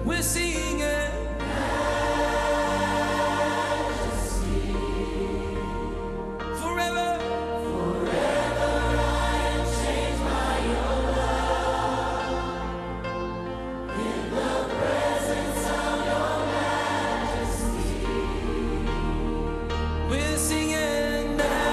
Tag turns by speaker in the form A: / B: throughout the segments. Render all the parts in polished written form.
A: we're singing. Forever, forever I am changed by your love. In the presence of your majesty, we're singing majesty.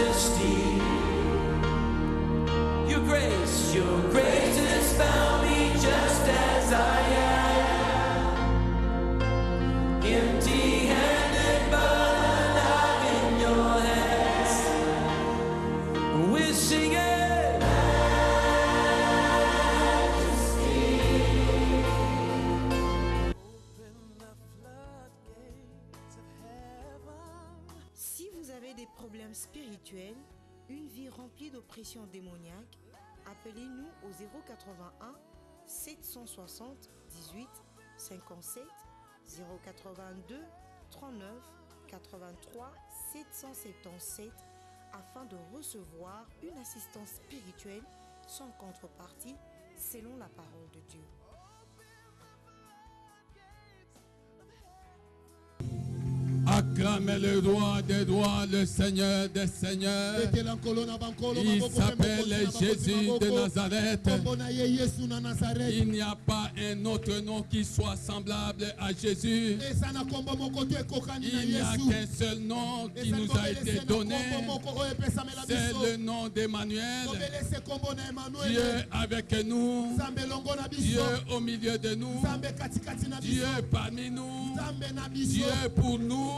A: Majesty, your grace has found me just as I am, empty-handed but alive in your hands. We're singing majesty. Open the floodgates of heaven.
B: Si vous avez des problèmes spirituels, une vie remplie d'oppression démoniaque, appelez-nous au 081 760 18 57 082 39 83 777 afin de recevoir une assistance spirituelle sans contrepartie selon la parole de Dieu.
C: Acclamez le roi des rois, le Seigneur des seigneurs. Il s'appelle Jésus de Nazareth. Il n'y a pas un autre nom qui soit semblable à Jésus. Il n'y a qu'un seul nom qui nous a été donné. C'est le nom d'Emmanuel. Dieu avec nous. Dieu au milieu de nous. Dieu parmi nous. Dieu pour nous.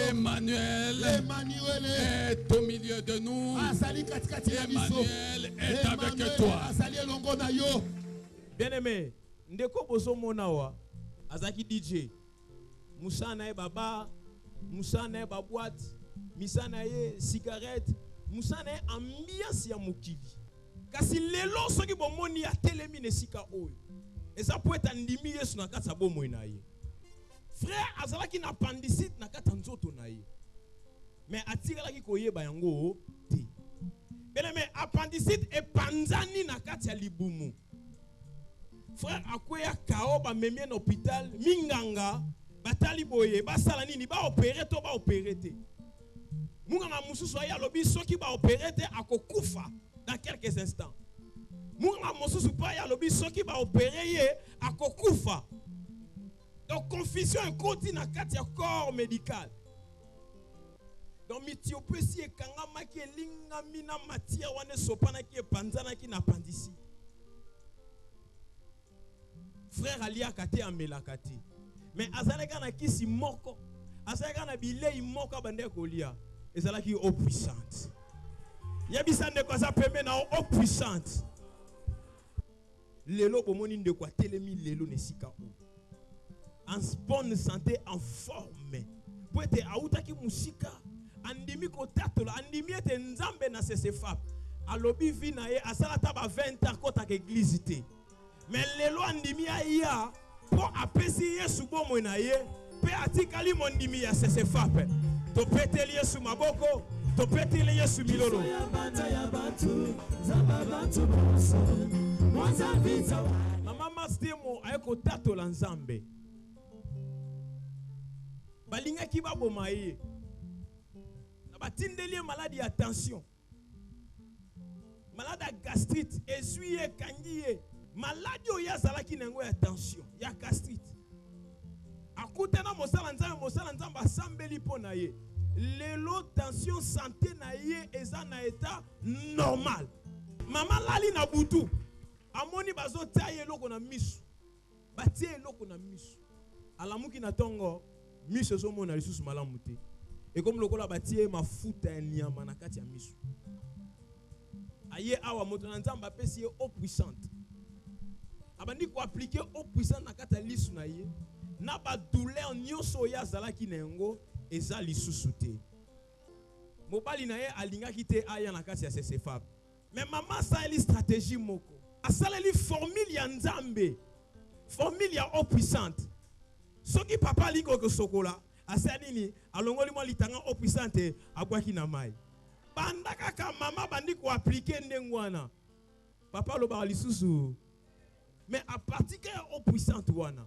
C: Emmanuel est au milieu de nous. Emmanuel est avec toi.
D: Bien-aimé, ndeko bozo monawa azaki DJ. Musa na ye baba, Musa na ye boîte, Musa na ye cigarette, Musa na ye ambiance ya mukili. Kasi lelo soki bomoni ya telemi nesika oyo. Eza po etandimi Yesu na kati ya bomoi na ye. Frère azalaki na appendicite na kati nzoto na ye. Mais atikalaki koyeba yango te. Bien-aimé, appendicite epanzani na kati ya libumu. Frère akoya kao ba memie na hôpital minganga batali boye basala nini ba opérer to ba opérer te. Munganga mususu ya lobi soki ba opérer te akokufa dans quelques instants. Munganga mususu pa ya lobi soki ba opérer ye akokufa. Donc confusion est continue dans le corps médical. Donc mitiopesie et kangama qui est linga mina matière wane sopana qui est panzana qui n'a appendicite. Frère alia kate amela kate. Mais azaleka na kisi moko. Azaleka na bilei moko bande kolia. Ezala ki eau puissante. Yabisande ko za peme na eau puissante. Lelo bomoni ndeko telemi lelo nesika o. En bonne santé, en forme. Pour être autaki musika, andimi kotatolo, andimi ete nzambe na sesefap. Alobi vina ye asala taba 20 ans kota église te. Mais lelo andimi aya pour apesi Yesu bomo na ye, pe atikali mondimi ya sesefap. To peteli Yesu maboko, to peteli Yesu milolo. Mama mastemo ayeko tatola nzambe. Balinga ki ba bomaye na batindeli maladie ya tension, malade ya gastrite, essuie kangiye, maladie oyo azalaki nango ya tension ya gastrite. Akutana mosala nzambe asambeli po na ye. Lelo tension santé na ye eza na état normal. Mama lali na butu amoni bazo taye eloko na misu. Batie eloko na misu. Alamuki na tongo miso so mona lisusu malamu te. Et comme lokola batie mafuta ya nyama na kati ya miso. Aye awa moto na nzamba pesi eau puissante. Abandi ko appliquer eau puissante na kati ya lisu na ye. Na ba douleur nyonso ya zalaki na yango eza lisusu te. Mobali na ye alingaki te aya na kati ya sesefab. Mais maman sa eli stratégie moko. Asaleli formule ya nzambe. Formule ya eau puissante. Soki papa lingo ko sokola, asanini alongoli mo litanga au puissante abwaki na mai. Bandaka ka mama bandi ko appliquer ndengwana. Papa lo ba lisusu. Mais à partir que au puissante wana.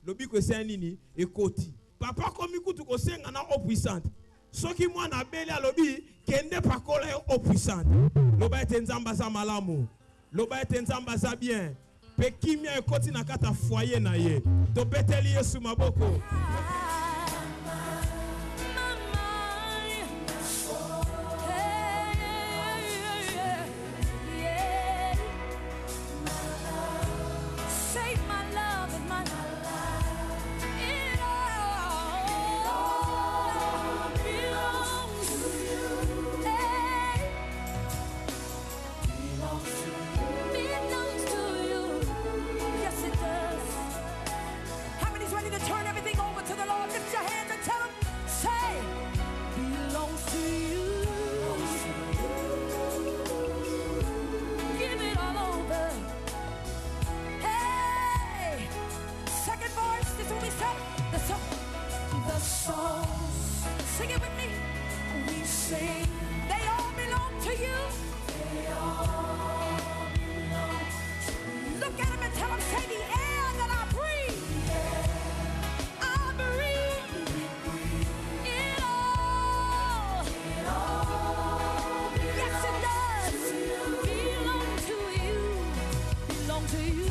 D: Lobi ko sanini ekoti. Papa komi kutu ko senga na au puissante. Soki mwana bele alobi kende pakola au puissante. Loba etenzamba za malamu. Loba etenzamba za bien. Pe kimia ekoti na kata foyer na ye. To beteli Yesu maboko.
E: Sing it with me. We sing. They all belong to you. They all belong to you. Look at him and tell him, say the air that I breathe. I breathe. It all. Yes, it does. Belong to you. Belong to you.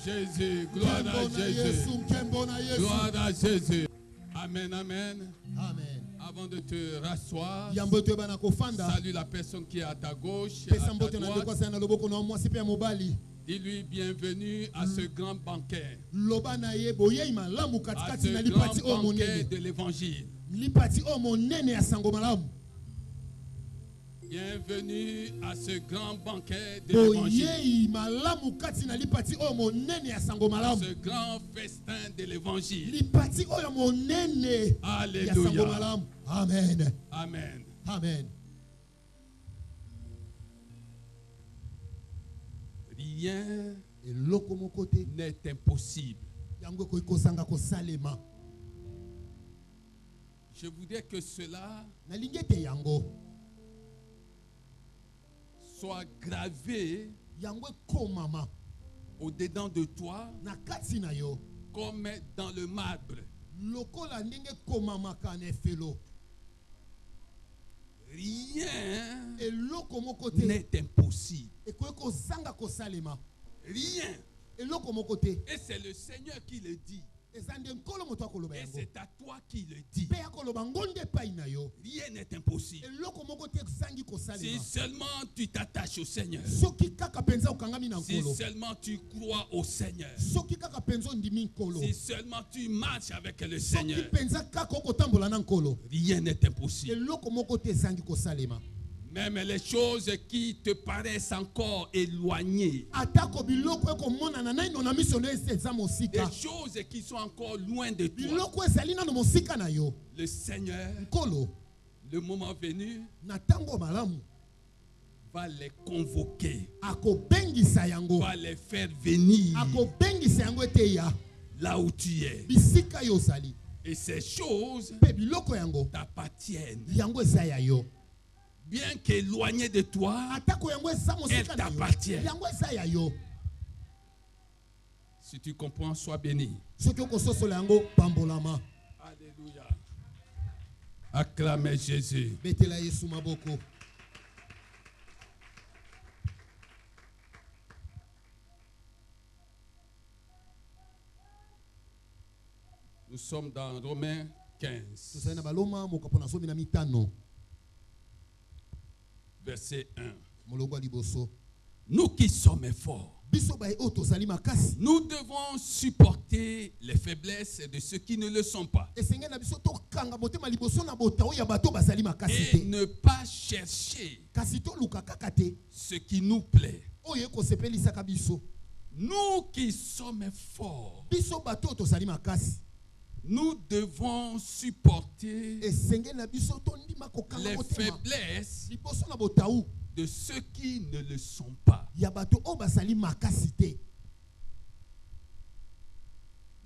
C: Jésus, gloire à Jésus, gloire à Jésus. Amen, amen.
F: Amen.
C: Avant de te rasseoir, salue la personne qui est à ta gauche, à ta droite. Dis-lui bienvenue à ce grand banquet, à ce grand banquet de l'évangile. Bienvenue à ce grand banquet de l'évangile. Ce grand festin de l'évangile. Alléluia.
F: Amen.
C: Amen.
F: Amen.
C: Rien n'est impossible. Je voudrais que cela soit gravé au-dedans de toi comme dans le marbre.
F: lokola ndenge komamaka na efelo
C: Rien
F: eloko moko te
C: n'est impossible.
F: ekoki kozanga kosalema
C: Rien.
F: eloko moko te
C: Et c'est le Seigneur qui le dit.
F: eza nde nkolo moto akoloba
C: Et
F: yango
C: c'est à toi qui le dit.
F: mpe akoloba ngonde epai na yo
C: Rien n'est impossible.
F: eloko moko te ezangi
C: Si
F: kosalema
C: seulement tu t'attaches au Seigneur.
F: soki kaka mpenza okangami na
C: Si
F: nkolo
C: seulement tu crois au Seigneur.
F: soki kaka mpenza ondimi nkolo
C: Si seulement tu marches avec le
F: soki
C: Seigneur.
F: mpenza kaka okotambola na nkolo
C: Rien n'est impossible.
F: eloko moko te ezangi kosalema
C: Même les choses qui te paraissent encore éloignées.
F: atako biloko ekomonana naino na miso no eza
C: Des
F: mosika
C: choses qui sont encore loin de toi.
F: biloko ezali nano mosika na yo
C: Le Seigneur,
F: nkolo
C: le moment venu,
F: na ntango malamu
C: va les convoquer.
F: akobengisa yango
C: Va les faire venir
F: akobengisa yango ete ya
C: là où tu es.
F: bisika yo ozali
C: Et ces choses
F: mpe biloko yango
C: t'appartiennent.
F: yango eza ya yo
C: Bien qu'éloignées de toi,
F: atako yango eza mosika
C: Elle
F: na yo
C: t'appartient.
F: yango eza ya yo
C: si tu comprends, sois béni.
F: soki okososola yango pambolama
C: Alléluia. Acclamez Jésus.
F: betela yesu maboko
C: Nous sommes dans Romains 15,
F: tozali na baloma mokapo na zomi na mitano
C: verset 1.
F: molongo ya liboso
C: Nous qui sommes forts,
F: biso baye oyo tozali makasi
C: nous devons supporter les faiblesses de ceux qui ne le sont pas.
F: esengeli na biso tokanga motema liboso na botao ya bato bazali makasi
C: Et
F: te
C: ne pas chercher
F: kasi toluka kaka te
C: ce qui nous plaît.
F: oyo ekosepelisaka biso
C: Nous qui sommes forts,
F: biso bato oyo tozali makasi
C: nous devons supporter
F: esengeli na biso tondima kokanga
C: les
F: motema
C: faiblesses
F: liboso na botau
C: de ceux qui ne le sont pas.
F: ya bato oyo bazali makasi te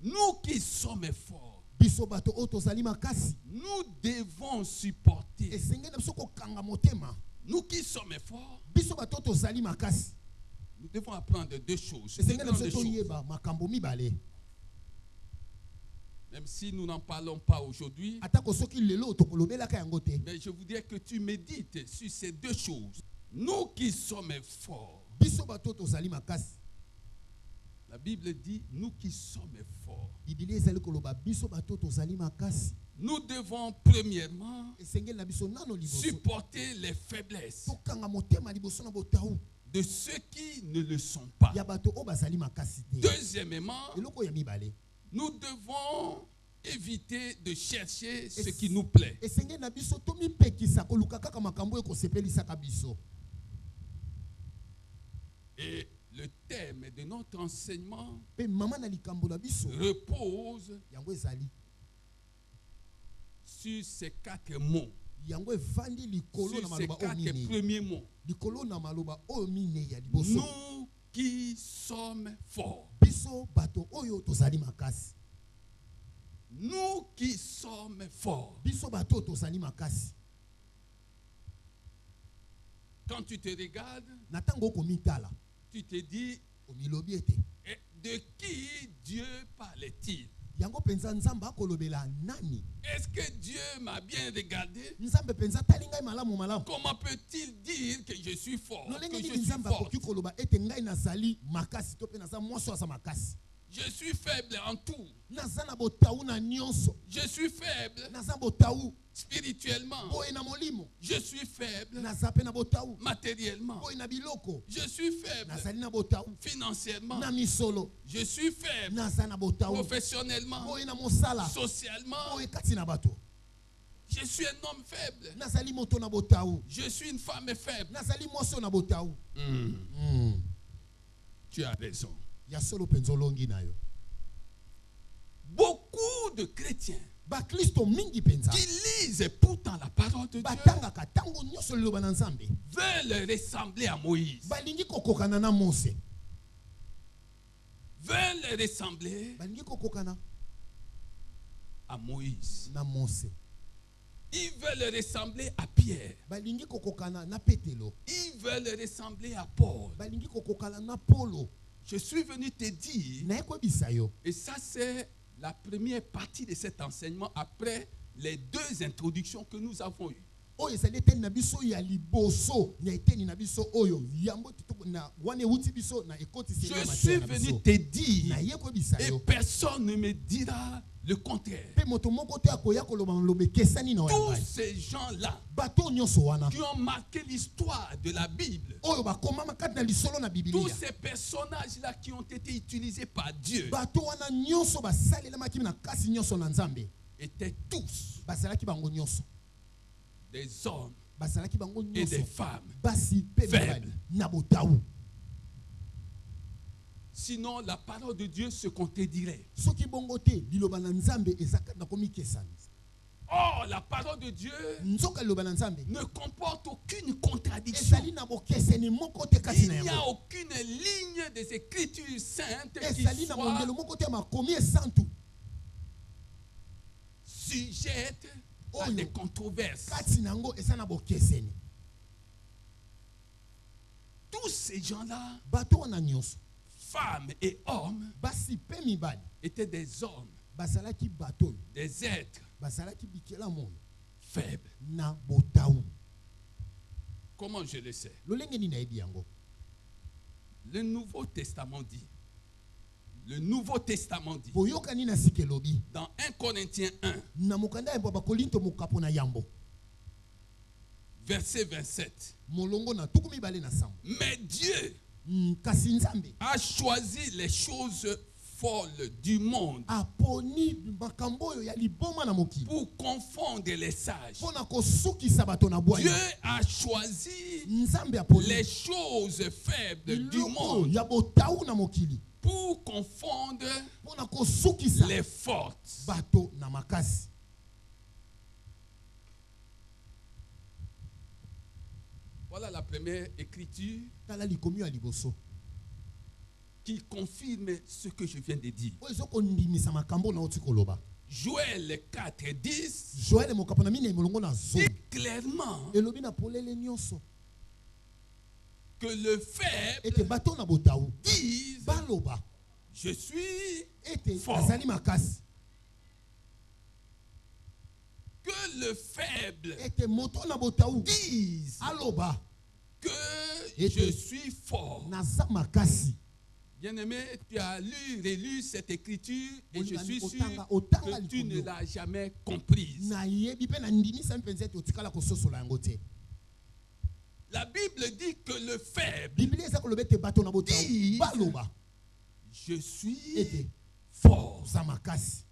C: Nous qui sommes forts,
F: biso bato oyo tozali makasi
C: nous devons supporter.
F: esengeli na biso kokanga motema
C: Nous qui sommes forts,
F: biso bato oyo tozali makasi
C: nous devons apprendre deux choses. Deux
F: esengeli na
C: grandes
F: biso
C: choses.
F: toyeba makambo mibale
C: Même si nous n'en parlons pas aujourd'hui,
F: atako soki lelo tokolobelaka yango te
C: mais je voudrais que tu médites sur ces deux choses. Nous qui sommes forts,
F: biso bato oyo tozali makasi
C: la Bible dit, nous qui sommes forts,
F: biblia ezali koloba biso bato oyo tozali makasi
C: nous devons premièrement
F: esengeli na biso nano liboso
C: supporter les faiblesses
F: tokanga motema liboso na botau
C: de ceux qui ne le sont pas.
F: ya bato oyo bazali makasi te
C: Deuxièmement,
F: eloko ya mibale
C: nous devons éviter de chercher ce qui nous plaît.
F: esengeli na biso tomipekisa koluka kaka makambo oyo ekosepelisaka biso
C: Et le thème de notre enseignement
F: mpe mama na likambo na biso
C: repose
F: yango ezali
C: sur ces quatre mots,
F: yango evandi likolo na
C: sur ces
F: maloba oyo
C: quatre
F: minei
C: premiers mots.
F: likolo na maloba oyo minei ya liboso
C: Nous qui sommes forts,
F: biso bato oyo tozali makasi
C: nous qui sommes forts.
F: biso bato oyo tozali makasi
C: Quand tu te regardes,
F: na ntango okomitala
C: tu te dis,
F: omilobi ete
C: eh, de qui Dieu parle-t-il?
F: yango mpenza nzambe akolobela nani
C: Est-ce que Dieu m'a bien regardé?
F: nzambe mpenza tali ngai malamu malamu
C: Comment peut-il dire que je suis fort?
F: lolenge
C: Que je
F: nini
C: suis
F: nzambe
C: fort?
F: akoki koloba ete ngai nazali makasi to mpe naza mwasi aza makasi
C: Je suis faible en tout.
F: naza na botau na nyonso
C: Je suis faible
F: naza botau
C: spirituellement.
F: boye na molimo
C: Je suis faible
F: naza mpe na botau
C: matériellement.
F: boye na biloko
C: Je suis faible
F: nazali na botau
C: financièrement.
F: na misolo
C: Je suis faible
F: naza na botau
C: professionnellement,
F: boye na mosala
C: socialement.
F: boye kati na bato
C: Je suis un homme faible.
F: nazali moto na botau
C: Je suis une femme faible.
F: nazali mwasi oyo na botau
C: Tu as raison.
F: ya solo mpenza olongi na yo
C: Beaucoup de chrétiens
F: bakristo mingi mpenza
C: qui lisent pourtant la parole de Dieu
F: batangaka ntango nyonso liloba na nzambe
C: veulent ressembler à Moïse.
F: balingi kokokana na mose
C: Veulent ressembler
F: balingi kokokana
C: à Moïse.
F: na mose
C: Ils veulent ressembler à Pierre.
F: balingi kokokana na petelo
C: Ils veulent ressembler à Paul.
F: balingi kokokana na polo
C: Je suis venu te dire,
F: naye koyebisa yo
C: et ça c'est la première partie de cet enseignement après les 2 introductions que nous avons eues.
F: Oyo ezali eteni na biso ya liboso na eteni na biso oyo yambo titoko na wane uti biso na ekoti
C: Je
F: sele
C: suis venu te dire
F: na ye ko bisa
C: et
F: yo
C: personne ne me dira le contraire.
F: pe moto moko te akoya koloba lobe kesani na
C: Tous
F: oyo
C: ces gens-là
F: bato nyonso wana
C: qui ont marqué l'histoire de la Bible,
F: oyo bakoma makati na lisolo na
C: tous
F: bibilia
C: ces personnages-là qui ont été utilisés par Dieu
F: bato wana nyonso basalelamaki na kasi nyonso na nzambe
C: étaient tous
F: bazalaki bango nyonso
C: des hommes
F: bazalaki bango
C: et des
F: nyonso
C: femmes.
F: basi pe
C: Faible.
F: mibali na botawu.
C: Sinon, la parole de Dieu se contredirait.
F: Soki bongo te liloba na nzambe ezaka na komi kesani.
C: Or, la parole de Dieu
F: Nzoka liloba na nzambe
C: ne comporte aucune contradiction.
F: ezali na bokeseni moko te kati
C: Il
F: na
C: n'y a
F: yango.
C: aucune ligne des Écritures saintes qui
F: ezali na
C: soit
F: mondelo moko te makomi esantu
C: sujette à
F: Oyo.
C: des controverses.
F: kati na yango eza na bokeseni.
C: Tous ces gens-là,
F: Bato wana nyonso
C: femmes et hommes,
F: basi pe mibali
C: étaient des hommes,
F: bazalaki bato oyo
C: des êtres
F: bazalaki bikela moyo
C: faibles.
F: na botawu.
C: Comment je le sais?
F: Lolenge nini nayebi yango?
C: Le Nouveau Testament dit,
F: Boyokani na sikelobi
C: dans 1 Corinthiens 1,
F: na mokanda ya bakolinto mokapo na yambo
C: verset 27.
F: molongo na tuku mibale na sambo.
C: Mais Dieu
F: Kasi nzambe
C: a choisi les choses folles du monde
F: aponi makambo oyo ya liboma na mokili
C: pour confondre les sages.
F: mpona kosukisa bato na bwanya.
C: Dieu a choisi
F: Nzambe aponi
C: les choses faibles du
F: biloko
C: monde
F: ya botawu na mokili
C: pour confondre
F: mpona kosukisa
C: les fortes.
F: bato na makasi.
C: Voilà la première écriture
F: Tala likomi ya liboso
C: qui confirme ce que je viens de dire.
F: oyo ezokondimisa makambo na oti koloba.
C: Joël 4:10
F: Joel mokapo na mine molongo na zo
C: dit clairement
F: elobi na polele nyonso
C: que le faible
F: ete bato na botawu
C: dise
F: baloba
C: je suis
F: ete
C: fort.
F: azali makasi,
C: Que le faible
F: ete moto na botawu
C: dise
F: aloba
C: que
F: Et
C: je
F: que-
C: suis fort.
F: naza makasi.
C: Bien-aimé, tu as lu, relu cette écriture et je suis sûr
F: Otanga
C: que tu ne
F: likondo.
C: l'as jamais comprise.
F: Nayebi pe na ndimisa mpenza ete otikala kososola yango te.
C: La Bible dit que le faible,
F: Biblia eza koloba ete bato na botawu
C: Dise.
F: baloba
C: je suis
F: ete
C: fort.
F: oza makasi.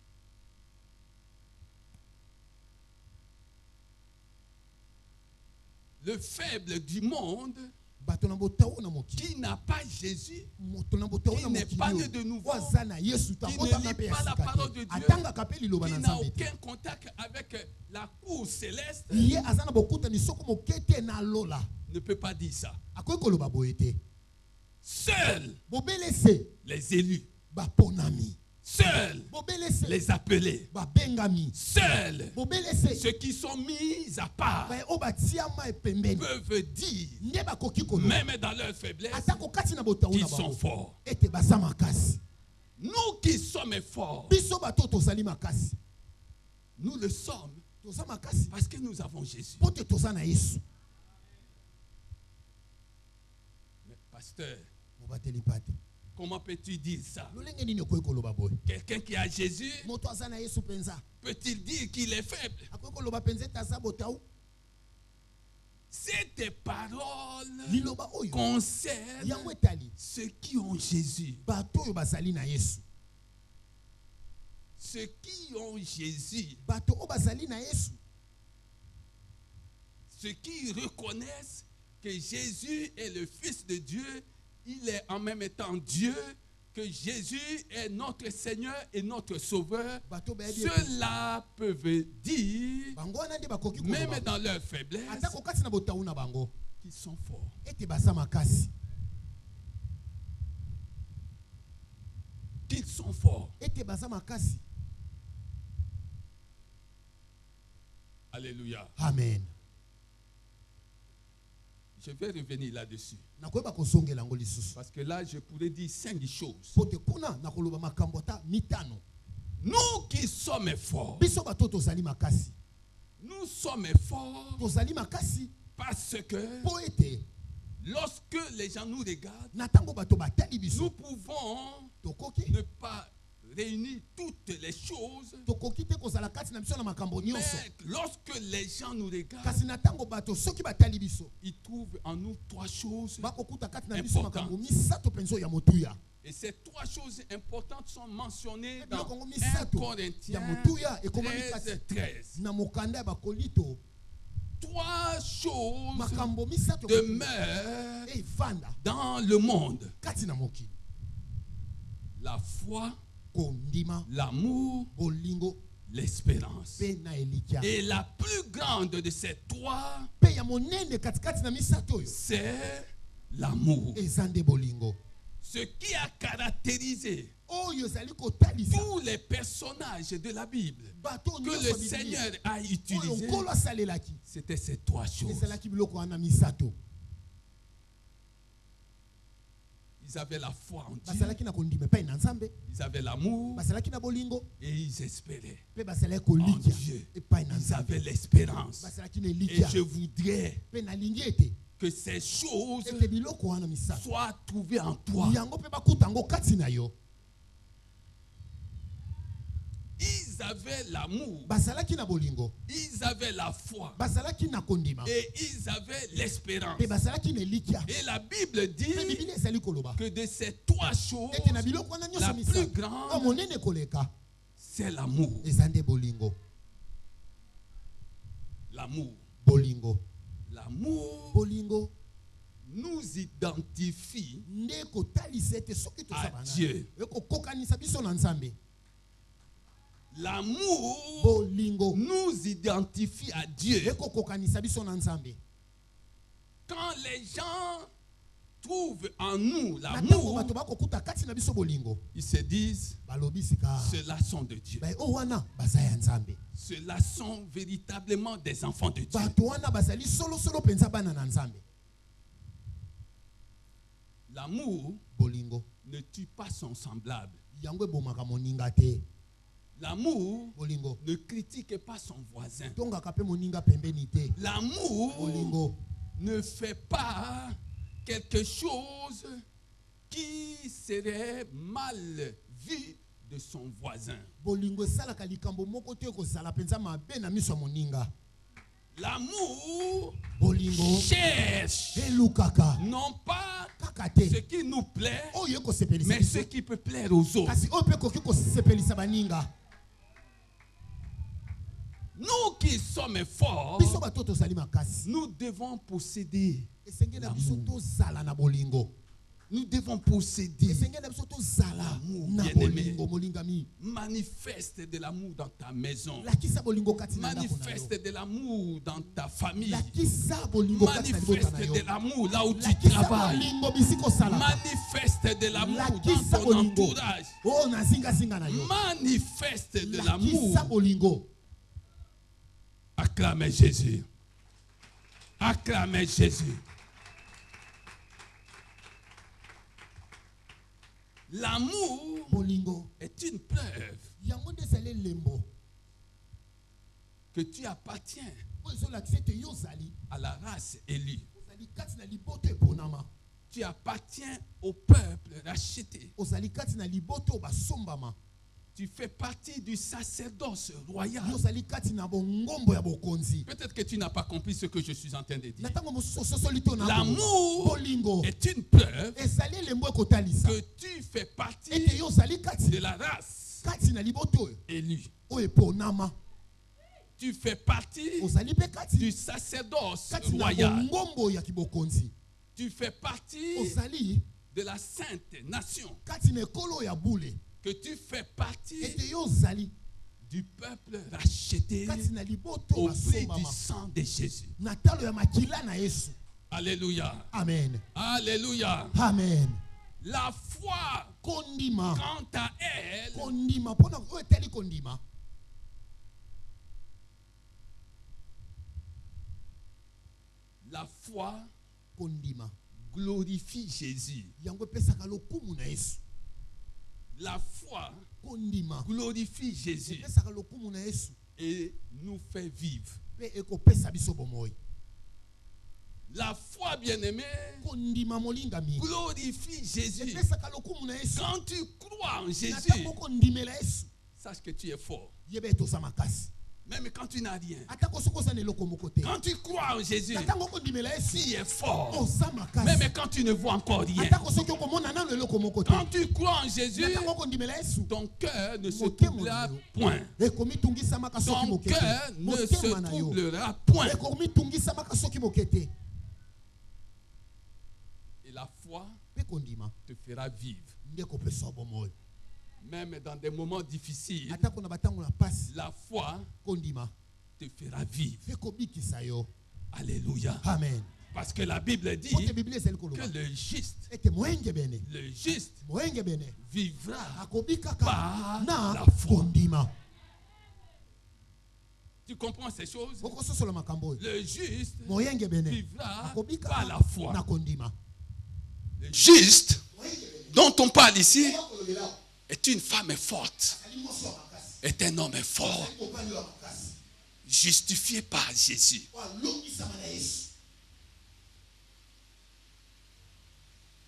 C: Le faible du monde
F: Bato na botawu na mokili
C: qui n'a pas Jésus,
F: moto na botawu
C: Qui
F: na
C: n'est
F: mokili
C: pas né
F: oyo,
C: de nouveau,
F: oyo aza na Yesu ta
C: qui
F: kota
C: ne
F: na
C: lit
F: pe ya
C: pas la
F: sika
C: parole
F: te.
C: de Dieu,
F: Atanga pe liloba
C: qui
F: na
C: n'a
F: Nzambe te.
C: aucun contact avec la cour céleste,
F: Ye aza na bokutani soko moke te na lola.
C: ne peut pas dire ça.
F: Akoki koloba boye te.
C: Seuls
F: Bobelese
C: les élus,
F: baponami.
C: seuls
F: Bobelese
C: les appelés,
F: babengami.
C: seuls
F: Bobelese
C: ceux qui sont mis à part
F: baye oyo batiama epembeni.
C: peuvent dire,
F: Nde bakoki koloba
C: même dans leur faiblesse,
F: atako kati na botawu
C: qu'ils
F: na
C: sont
F: bango
C: forts.
F: ete baza makasi.
C: Nous qui sommes forts,
F: Biso bato tozali makasi.
C: nous le sommes
F: Toza makasi
C: parce que nous avons Jésus.
F: po te toza na Yesu.
C: Mais pasteur,
F: Mobateli pate.
C: comment peux-tu dire ça?
F: Lolenge nini okoki koloba boye?
C: Quelqu'un qui a Jésus,
F: Moto aza na Yesu penza.
C: peut-il dire qu'il est faible?
F: Akoki koloba penza ete aza botawu.
C: Ces paroles
F: Liloba oyo
C: concernent
F: yango etali
C: ceux qui ont Jésus.
F: bato oyo bazali na Yesu.
C: Ceux qui ont Jésus,
F: Bato oyo bazali na Yesu.
C: ceux qui reconnaissent que Jésus est le Fils de Dieu, il est en même temps Dieu, que Jésus est notre Seigneur et notre Sauveur.
F: Bato bayebi ete
C: Ceux-là peuvent dire,
F: bango wana nde bakoki
C: même
F: koloba
C: dans leur faiblesse,
F: atako kati na botawu na bango
C: qu'ils sont forts.
F: ete baza makasi.
C: Qu'ils sont forts.
F: Ete baza makasi.
C: Alléluia.
F: Amen.
C: Je vais revenir là-dessus.
F: Nakoyeba kozongela yango lisusu.
C: Parce que là, je pourrais dire 5 choses.
F: Po te kuna nakoloba makambo ata mitano.
C: Nous qui sommes forts,
F: biso bato tozali makasi
C: nous sommes forts
F: tozali makasi
C: parce que
F: po ete
C: lorsque les gens nous regardent,
F: na ntango bato batali
C: nous
F: biso
C: pouvons
F: tokoki
C: ne pas réunir toutes les choses.
F: tokoki te kozala kati na biso na makambo nyonso
C: Mais lorsque les gens nous regardent,
F: kasi na ntango bato soki batali biso
C: ils trouvent en nous trois choses.
F: bakokuta kati na biso
C: Important.
F: makambo misato mpenza oyo ya motuya
C: Et ces trois choses importantes sont mentionnées
F: Et
C: dans
F: biloko
C: 1
F: misato
C: Corinthiens
F: ya motuya ekomami
C: 13,
F: kati
C: 13.
F: na mokanda ya bakolito
C: Trois choses
F: makambo misato
C: demeurent
F: evanda
C: dans le monde.
F: kati na mokili
C: La foi,
F: kondima
C: l'amour,
F: bolingo
C: l'espérance.
F: mpe na elikya
C: Et la plus grande de ces trois,
F: mpe ya monene katikati na misato oyo
C: c'est l'amour.
F: eza nde bolingo
C: Ce qui a caractérisé
F: oyo ezali kotalisa
C: tous les personnages de la Bible
F: bato
C: que
F: nyonso
C: le
F: ya Biblia
C: Seigneur a
F: oyo
C: utilisé,
F: nkolo asalelaki
C: c'était ces trois choses.
F: ezalaki biloko wana misato
C: Ils avaient la foi en Dieu,
F: bazalaki na kondima epai na nzambe
C: ils avaient l'amour
F: bazalaki na bolingo
C: et ils espéraient.
F: mpe bazalaki
C: En
F: kolikya
C: Dieu,
F: epai na
C: ils avaient
F: nzambe
C: l'espérance.
F: bazalaki na
C: Et
F: elikya
C: je voudrais
F: mpe nalingi ete
C: que ces choses
F: ete biloko wana misato
C: soient trouvées en toi.
F: yango mpe bakuta yango kati na yo
C: Ils avaient l'amour,
F: bazalaki na bolingo
C: ils avaient la foi
F: bazalaki na kondima
C: et ils avaient l'espérance.
F: mpe bazalaki na elikya
C: Et la Bible dit
F: mpe biblia ezali koloba
C: que de ces trois choses,
F: ete na biloko wana nyonso
C: la plus
F: misato oyo
C: grande,
F: monene koleka
C: c'est l'amour.
F: eza nde bolingo
C: L'amour.
F: bolingo
C: L'amour
F: bolingo
C: nous identifie
F: nde kotalisa ete soki toza
C: à
F: bana
C: Dieu.
F: ekokokanisa biso na nzambe
C: L'amour
F: bolingo
C: nous identifie à Dieu.
F: ekokokanisa biso na nzambe
C: Quand les gens trouvent en nous
F: na ntango
C: l'amour,
F: bato bakokuta kati na biso bolingo
C: ils se disent,
F: balobi sika
C: ceux-là sont de Dieu.
F: oyo wana baza ya nzambe
C: Ceux-là sont véritablement des enfants de Dieu.
F: bato wana bazali solosolo mpenza bana na nzambe
C: L'amour
F: bolingo
C: ne tue pas son semblable.
F: yango ebomaka moninga te
C: L'amour
F: bolingo
C: ne critique pas son voisin.
F: tongaka mpe moninga pembeni te
C: L'amour
F: bolingo
C: ne fait pas quelque chose qui serait mal vu de son voisin.
F: bolingo esalaka likambo moko te ekozala mpenza mabe na miso ya moninga
C: L'amour
F: bolingo
C: cherche
F: elukaka
C: non pas
F: kaka
C: ce
F: te
C: qui nous plaît,
F: oyo ekosepelisa
C: mais ce
F: biso
C: qui peut plaire aux autres.
F: kasi oyo mpe ekoki kosepelisa baninga
C: Nous qui sommes forts,
F: biso bato tozali makasi
C: nous devons posséder.
F: esengeli na biso tozala na bolingo
C: Nous devons posséder.
F: esengeli na biso tozala
C: L'amour,
F: na
C: bien-aimé.
F: bolingo molingami
C: Manifeste de l'amour dans ta maison.
F: lakisa bolingo kati na ndako na yo
C: Manifeste de l'amour dans ta famille.
F: lakisa bolingo kati na libota na
C: Manifeste
F: yo
C: de l'amour là où tu
F: lakisa
C: travailles.
F: bolingo bisika osalaka
C: Manifeste de l'amour
F: lakisa
C: dans ton
F: bolingo
C: entourage.
F: oyo na zingazinga na yo
C: Manifeste de
F: lakisa
C: l'amour.
F: bolingo
C: Acclamez Jésus. Acclamez Jésus. L'amour
F: bolingo
C: est une preuve
F: yango nde ezali elembo
C: que tu appartiens
F: oyo ezolakisa ete yo ozali
C: à la race élue.
F: ozali kati na liboto eponama
C: Tu appartiens au peuple racheté.
F: ozali kati na liboto oyo basombama
C: Tu fais partie du sacerdoce royal.
F: yo ozali kati na bongombo ya bokonzi
C: Peut-être que tu n'as pas compris ce que je suis en train de
F: na
C: dire.
F: ntango mosusu ososoli to na
C: L'amour
F: bolingo
C: est une preuve
F: ezali elembo ekotalisa
C: que tu fais partie
F: ete yo ozali kati
C: de la race
F: kati na liboto oyo
C: élue.
F: oyo eponama
C: Tu fais partie
F: ozali mpe
C: du
F: kati
C: sacerdoce
F: kati na
C: royal.
F: bongombo ya kibokonzi
C: Tu fais partie
F: ozali
C: de la sainte nation.
F: kati na ekolo ya bule
C: Que tu fais partie
F: ete yo ozali
C: du peuple racheté
F: kati na liboto
C: au prix du
F: basombama
C: sang de Jésus.
F: na talo ya makila na yesu
C: Alléluia.
F: amen
C: Alléluia.
F: amen
C: La foi,
F: kondima
C: quant à elle,
F: kondima mpona oyo etali kondima
C: la foi
F: kondima
C: glorifie Jésus.
F: yango epesaka lokumu na yesu
C: La foi
F: kondima
C: glorifie Jésus
F: epesaka lokumu na Yesu
C: et nous fait vivre.
F: pe ekopesa biso bomoi.
C: La foi, bien-aimé,
F: kondima molingami
C: glorifie Jésus.
F: epesaka lokumu na Yesu.
C: Quand tu crois en Jésus,
F: Natako kondimela Yesu
C: sache que tu es fort.
F: yebe tosa makasi.
C: Même quand tu n'as rien.
F: Atako sokosa ne loko mokote.
C: Quand tu crois en Jésus,
F: Natango kondimela Yesu
C: tu es fort.
F: osa makasi.
C: Même quand tu ne vois encore rien.
F: Atako soko komona na loko mokote.
C: Quand tu crois en Jésus,
F: Natango kondimela Yesu
C: ton cœur ne se
F: Motema
C: troublera
F: na yo.
C: point.
F: ekomitungisa maka soki
C: Ton
F: mokete.
C: cœur ne se
F: Motema na yo.
C: troublera point.
F: ekomitungisa maka soki mokete.
C: Et la foi
F: Pe kondima
C: te fera vivre.
F: ndeko pesa bomoi.
C: Même dans des moments difficiles,
F: Atako na batango na pasi
C: la foi
F: kondima
C: te fera vivre.
F: pe kobikisa yo.
C: Alléluia.
F: Amen.
C: Parce que la Bible dit
F: Kote Biblia ezali
C: que
F: koloba
C: le juste,
F: ete moyenge bene moyenge bene
C: vivra
F: akobikaka
C: par
F: na
C: la foi.
F: kondima.
C: Tu comprends ces choses?
F: Okososola makambo oyo.
C: Le juste
F: Moyenge bene
C: vivra par
F: akobikaka
C: la foi.
F: na kondima.
C: Le juste dont on parle ici est une femme forte, est un homme fort, justifié par Jésus.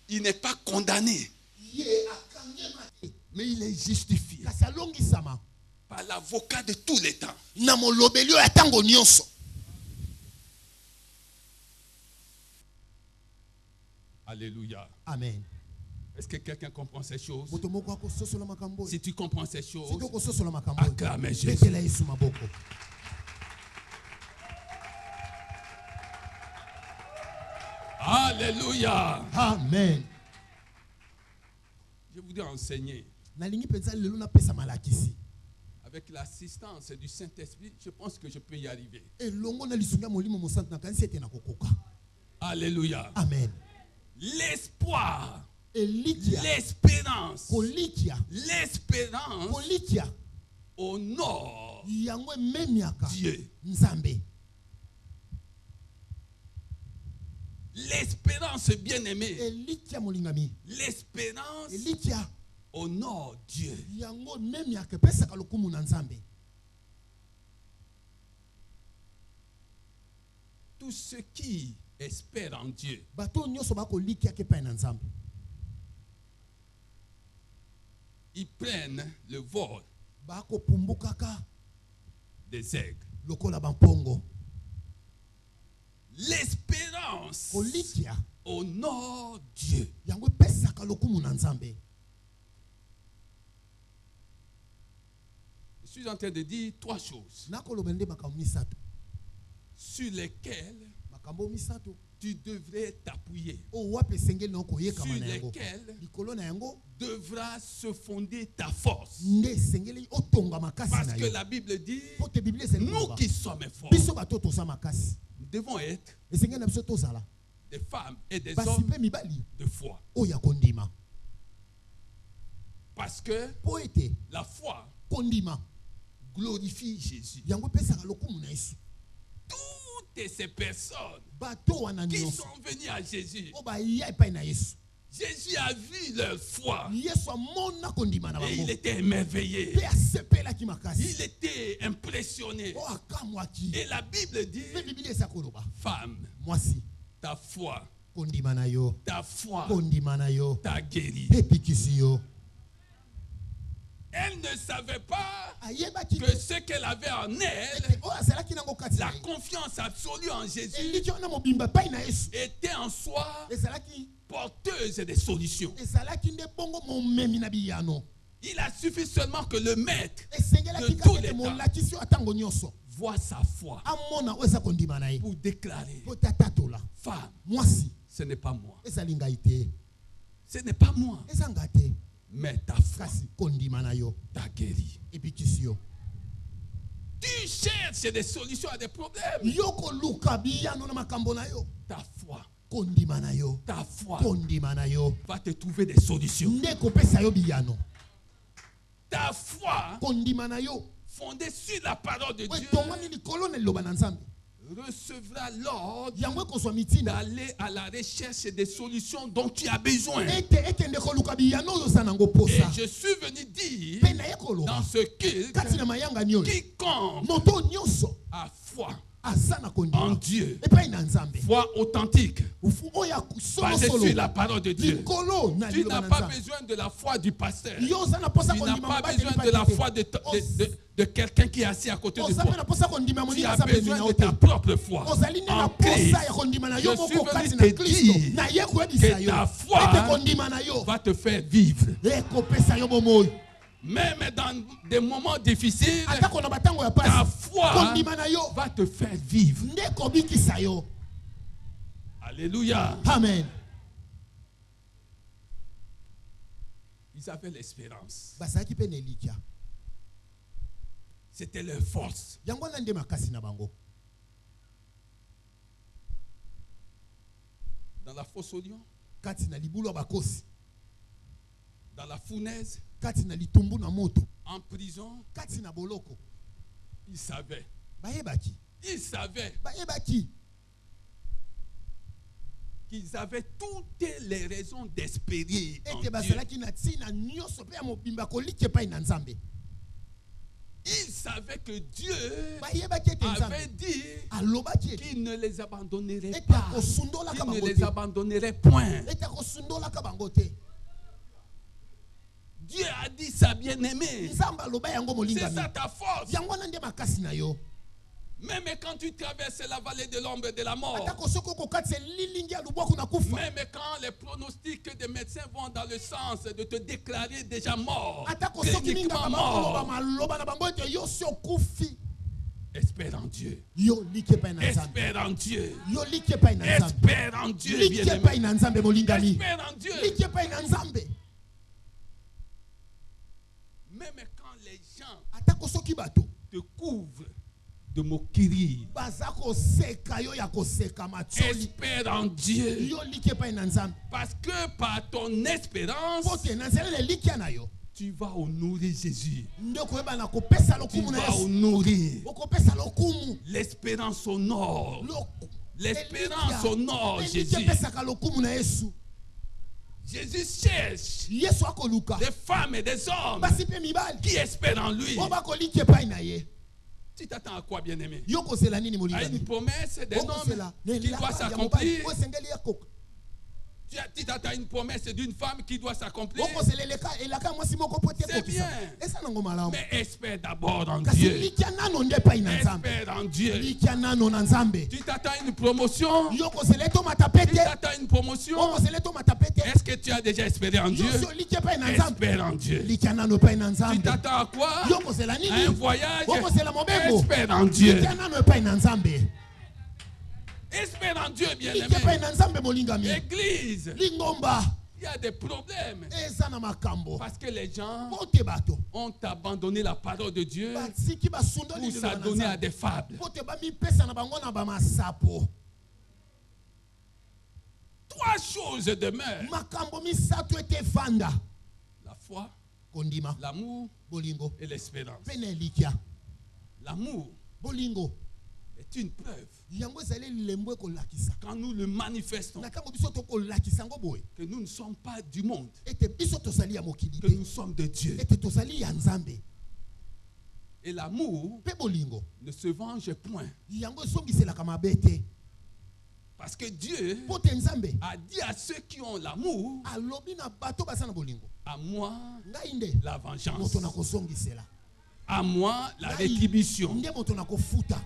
C: Il n'est pas condamné, mais il est justifié
F: kasi alongisama
C: par l'avocat de tous les temps.
F: na molobeli oyo ya ntango nyonso.
C: Alléluia.
F: Amen.
C: Est-ce que quelqu'un comprend ces choses?
F: Moto moko akososola makambo oyo.
C: Si tu comprends ces
F: Soki
C: choses,
F: okososola makambo oyo,
C: acclamez Jésus.
F: betela Yesu maboko.
C: Alléluia.
F: Amen.
C: Je voudrais enseigner
F: Nalingi penza lelo napesa malakisi.
C: avec l'assistance du Saint-Esprit. Je pense que je peux y arriver.
F: Elongo na lisunga molimo mosantu na kanisi ete na kokoka.
C: Alléluia.
F: Amen.
C: L'espoir,
F: Elikia
C: l'espérance,
F: kolikia
C: l'espérance
F: kolikia
C: honore
F: yango ememiaka
C: Dieu.
F: Nzambe.
C: L'espérance, bien-aimé,
F: Elikia molingami.
C: l'espérance
F: Elikia
C: honore Dieu.
F: yango ememiaka epesaka lokumu na Nzambe.
C: Tous ceux qui espèrent en Dieu
F: Bato nyonso bakolikiaka epai na Nzambe.
C: ils prennent le vol
F: Bakopumbukaka
C: des aigles.
F: lokola bampongo.
C: L'espérance
F: Kolikia
C: honore Dieu.
F: yango epesaka lokumu na Nzambe.
C: Je suis en train de dire trois choses
F: Nakoloba nde makambo misato.
C: sur lesquelles
F: Makambo misato
C: tu devrais t'appuyer,
F: oyo wapi esengeli na
C: sur
F: koyekama na yango.
C: lesquelles
F: Likolo na yango
C: devra se fonder ta force.
F: nde esengeli otonga makasi
C: Parce
F: na
C: que
F: yo.
C: la Bible dit,
F: Po te Biblia ezali
C: nous
F: koloba
C: qui sommes forts,
F: biso bato toza makasi.
C: nous devons être
F: Esengeli na biso tozala
C: des femmes et des
F: basi
C: hommes
F: mpe mibali
C: de foi.
F: oyo ya kondima.
C: Parce que
F: Po ete
C: la foi
F: kondima
C: glorifie Jésus.
F: yango epesaka lokumu na Yesu.
C: Toutes ces personnes
F: Bato wana
C: qui
F: nyonso
C: sont venues à Jésus,
F: oyo baya epai na Yesu.
C: Jésus a vu leur foi
F: Yesu amona kondima na
C: et
F: bango
C: il était émerveillé.
F: mpe asepelaki makasi.
C: Il était impressionné.
F: Oyo akamwaki.
C: Et la Bible dit,
F: Mpe Biblia eza koloba
C: femme,
F: mwasi
C: ta foi,
F: kondima na yo
C: ta foi
F: kondima na yo
C: t'a guéri.
F: mpe epikisi yo.
C: Elle ne savait pas
F: Ayebaki
C: que
F: te
C: ce qu'elle avait en elle,
F: ete oyo azalaki nango kati na
C: la
F: ye
C: confiance absolue en Jésus,
F: eliki wana mobimba epai na Yesu
C: était en soi
F: ezalaki
C: porteuse des solutions.
F: ezalaki nde bongo momemi na biyano.
C: Il a suffi seulement que le maître
F: esengelaki
C: de tous
F: kaka
C: les
F: ete
C: temps
F: molakisi oyo atango nyonso
C: voit sa foi
F: amona oyo eza kondima na ye
C: pour déclarer,
F: po te atatola
C: femme,
F: mwasi
C: ce n'est pas moi,
F: ezali ngai te
C: ce n'est pas moi,
F: eza nga te
C: mais ta foi
F: kasi kondima na yo
C: t'a guéri.
F: ebikisi yo.
C: Tu cherches des solutions à des problèmes.
F: Yo koluka biyano na makambo na yo
C: Ta foi,
F: kondima na yo
C: ta foi
F: kondima na yo
C: va te trouver des solutions.
F: nde kopesa yo biyano.
C: Ta foi
F: Kondima na yo
C: fondée sur la parole de
F: oyo
C: Dieu
F: etongwani likolo na liloba na Nzambe
C: recevras l'ordre
F: yango ekozwa mitina
C: d'aller à la recherche des solutions dont tu as besoin.
F: ete ekende koluka biyano oyo oza nango
C: Et
F: posa
C: je suis venu dire
F: mpe naye koloba
C: dans ce culte,
F: kati na mayangani oyo
C: quiconque
F: moto nyonso
C: a foi
F: aza na
C: en
F: kondima
C: Dieu,
F: epai na nzambe
C: foi authentique,
F: oyo
C: basée sur
F: solosolo
C: la parole de Dieu.
F: likolo na
C: Tu
F: liloba
C: n'as
F: na
C: pas
F: nzambe
C: besoin de la foi du pasteur.
F: yo oza na posa
C: Tu n'as
F: kondima
C: pas
F: mobali
C: besoin de la foi de quelqu'un qui est assis à côté de
F: oza mpe
C: toi.
F: na posa kondima
C: Tu
F: moninga
C: as
F: aza pembeni
C: besoin
F: na
C: de
F: yo
C: ta
F: te
C: propre foi
F: ozali nde na
C: en Christ.
F: posa ya kondima na yo
C: Je suis
F: moko
C: venu
F: kati
C: te
F: na kristo
C: dire
F: naye koyebisa
C: que
F: yo
C: ta foi
F: ete kondima na yo
C: va te faire vivre.
F: ekopesa yo bomoi
C: Même dans des moments difficiles,
F: atako na batango ya
C: ta
F: pasi
C: foi
F: kondima na yo
C: va te faire vivre.
F: nde kobikisa yo
C: Alléluia.
F: amen
C: Ils avaient l'espérance.
F: bazalaki mpe na elikya
C: C'était leur force.
F: yango wana nde makasi na bango
C: Dans la fosse au lion,
F: kati na libulu ya bakosi
C: dans la fournaise,
F: kati na litumbu na moto
C: en prison,
F: kati na boloko
C: ils savaient.
F: bayebaki
C: Ils savaient qu'ils avaient toutes les raisons d'espérer en
F: ete
C: Dieu.
F: bazalaki na ntina nyonso mpe ya mobimba kolika epai na nzambe
C: Ils savaient que Dieu
F: bayebaki ete
C: avait
F: nzambe
C: dit
F: alobaki ete
C: qu'il ne les abandonnerait
F: ete
C: pas.
F: akosundolaka
C: Qu'il ne
F: bango
C: les
F: te
C: abandonnerait point.
F: ete akosundolaka bango te
C: Dieu a dit sa bien-aimée.
F: nzambe aloba yango
C: C'est
F: molingami
C: ça ta force.
F: yango wana nde makasi na yo
C: Même quand tu traverses la vallée de l'ombre de la mort,
F: atako soki okokatisa lilingi ya lubwaku na kufa
C: même quand les pronostics des médecins vont dans le sens de te déclarer déjà mort,
F: atako soki
C: cliniquement
F: mingaka bakoloba
C: mort,
F: maloba na bango ete yo si okufi
C: espère en Dieu.
F: yo like epai na nzambe
C: Espère en Dieu.
F: yo like epai na nzambe
C: Espère en Dieu,
F: like
C: bien-aimé.
F: epai na nzambe molingami
C: Espère en Dieu.
F: like epai na nzambe
C: Même quand les gens
F: atako soki bato
C: te couvrent de moquerie,
F: baza koseka yo ya koseka matioli
C: espère en Dieu.
F: yo like epai na nzambe
C: Parce que par ton espérance,
F: po te na nzela na elikya na yo
C: tu vas honorer Jésus.
F: nde koyeba na kopesa
C: Tu
F: lokumu na
C: vas
F: yesu
C: honorer.
F: okopesa lokumu
C: L'espérance honore.
F: Loku-
C: L'espérance
F: Elikya.
C: honore
F: Elikya
C: Jésus.
F: epesaka lokumu na yesu
C: Jésus cherche
F: yesu akoluka
C: des femmes et des hommes
F: basi mpe mibali
C: qui espèrent en lui.
F: oyo bakolika epai na ye
C: Tu t'attends à quoi, bien-aimé?
F: yo kozela nini
C: À une
F: molingami
C: promesse d'un homme
F: okosela
C: qui doit
F: ya mobali
C: s'accomplir.
F: oyo esengeli yakoka
C: Tu t'attends à une promesse d'une femme qui doit s'accomplir.
F: okosela elaka ya mwasi moko po te
C: C'est bien.
F: ekokisa eza nango malamu
C: Mais espère d'abord en
F: kasi
C: Dieu.
F: likya nano nde epai na nzambe
C: Espère en Dieu.
F: likya nano na nzambe
C: Tu t'attends à une promotion.
F: yo kozela etomata pe
C: Tu
F: te
C: t'attends à une promotion.
F: okozela etomata pe te
C: Est-ce que tu as déjà espéré en Dieu?
F: yo so likya epai na nzambe
C: Espère en Dieu.
F: likya nano epai na
C: Tu
F: nzambe
C: t'attends à quoi?
F: yo kozela
C: À un
F: nini
C: voyage.
F: okozela mobembo
C: Espère en Dieu.
F: likya nano epai na nzambe
C: Espère en Dieu,
F: likya epai
C: bien-aimé.
F: na nzambe molingami
C: Église,
F: lingomba
C: il y a des problèmes.
F: eza na makambo
C: Parce que les gens
F: po te bato
C: ont abandonné la parole de Dieu
F: batiki basundoli
C: pour s'adonner à des fables.
F: po te bamipesa na bango na bamasapo
C: Trois choses demeurent.
F: makambo misato ete efanda
C: La foi,
F: kondima
C: l'amour
F: bolingo
C: et l'espérance.
F: mpe na elikya
C: L'amour
F: bolingo
C: est une preuve.
F: yango ezali lembo ekolakisa
C: Quand nous le manifestons,
F: na ntango biso tokolakisa yango boye
C: que nous ne sommes pas du monde,
F: ete biso tozali ya mokili
C: que
F: te
C: nous sommes de Dieu.
F: ete tozali ya nzambe
C: Et l'amour
F: mpe bolingo
C: ne se venge point.
F: yango ezongiselaka mabe te
C: Parce que Dieu
F: po te nzambe
C: a dit à ceux qui ont l'amour,
F: alobi na bato baza na bolingo
C: à moi
F: ngai nde
C: la vengeance,
F: moto nakosongisela
C: à moi la
F: Ngai
C: rétribution.
F: nde moto nakofuta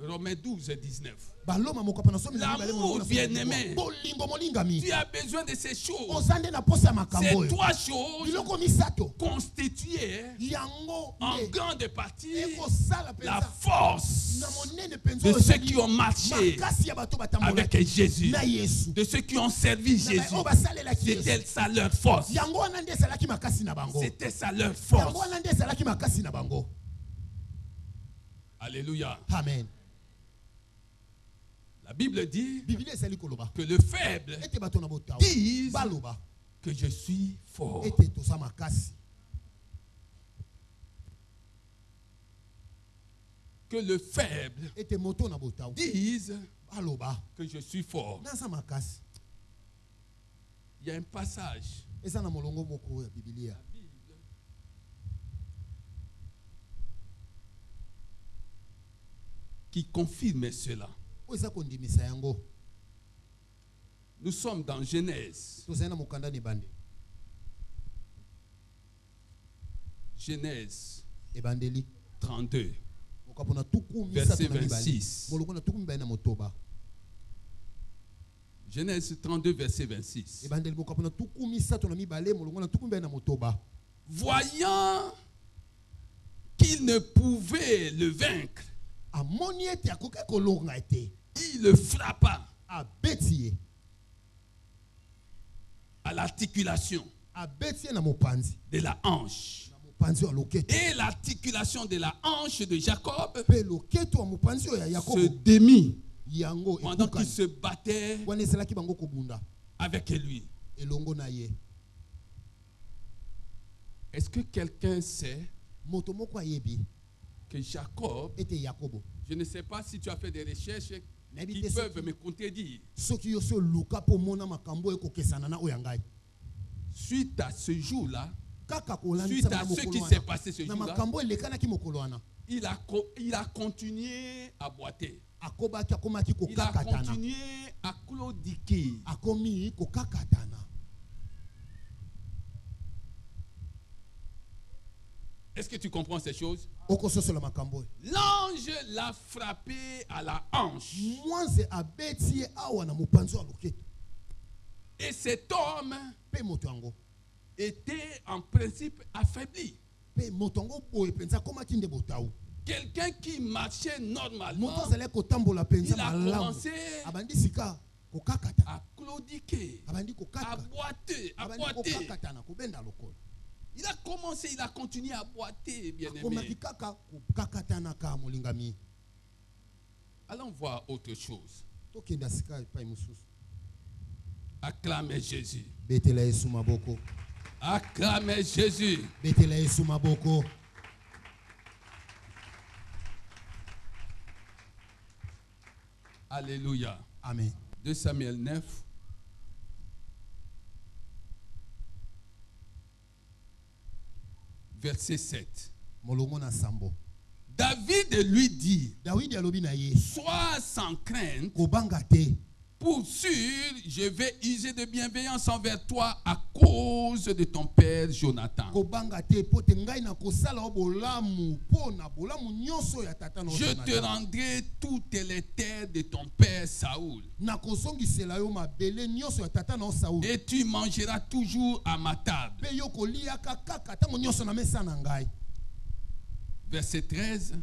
C: Romains 12, 19.
F: baloma mokapa na somi
C: L'amour bien-aimé.
F: bolingo molingami
C: Tu as besoin de ces choses.
F: oza nde na posa ya makambo
C: Ces
F: oyo
C: trois choses
F: biloko misato
C: constituaient
F: yango
C: en
F: nde
C: grande partie
F: ekosala
C: la
F: mpenza
C: force
F: na monene mpenza
C: de
F: oyo
C: ceux
F: ezali
C: qui ont marché
F: makasi ya bato
C: avec
F: batambolaki
C: Jésus,
F: na yesu
C: de ceux qui ont servi
F: Na
C: Jésus.
F: oyo basalelaki yesu
C: C'était ça leur force.
F: yango wana nde ezalaki makasi na bango
C: C'était ça leur
F: yango
C: force.
F: wana nde ezalaki makasi na bango
C: Alléluia.
F: amen
C: La Bible dit
F: biblia ezali koloba
C: que le faible
F: ete bato na botawa
C: dise
F: baloba
C: que je suis fort.
F: ete toza makasi
C: que le faible dise que je suis fort. Il y a un passage qui confirme cela. Nous sommes dans Genèse. Genèse 32, verset 26. Genèse 32, verset 26. Voyant qu'il ne pouvait le vaincre, il le frappa à l'articulation de la hanche. Et l'articulation de la hanche de Jacob se démit pendant qu'il se battait avec lui. Est-ce que quelqu'un sait que Jacob, je ne sais pas si tu as fait des recherches qui peuvent me contredire, suite à ce jour-là, suite à ce qui s'est passé ce jour-là, il a continué à boiter. Il a continué à claudiquer. Est-ce que tu comprends ces choses? L'ange l'a frappé à la hanche. Et cet homme était en principe affaibli. Quelqu'un qui marchait normalement, il a commencé à claudiquer, à boiter, à boiter. Il a commencé, il a continué à boiter, bien-aimé. Allons voir autre chose. Acclamez Jésus. Acclamez Jésus. Alléluia.
F: Amen.
C: 2 Samuel 9. Verset 7. David lui dit, sois sans crainte, pour sûr, je vais user de bienveillance envers toi à cause de ton père Jonathan. Je te rendrai toutes les terres de ton père Saoul. Et tu mangeras toujours à ma table. Verset 13.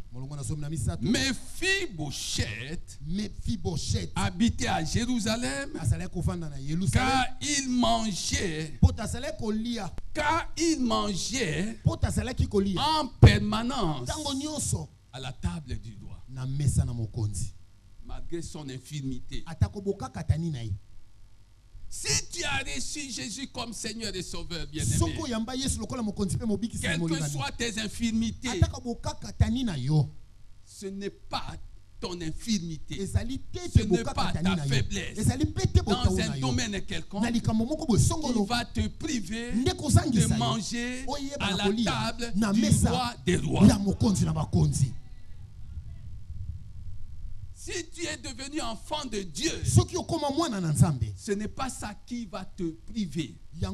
C: Mephibosheth habitait à Jérusalem car il mangeait en permanence à la table du roi malgré son infirmité. Si tu as reçu Jésus comme Seigneur et Sauveur, bien-aimé, quelles que soient tes infirmités, ce n'est pas ton infirmité, ce n'est pas ta faiblesse dans un domaine quelconque qui va te priver de manger à la table du roi des rois. Si tu es devenu enfant de Dieu, ce n'est pas ça qui va te priver de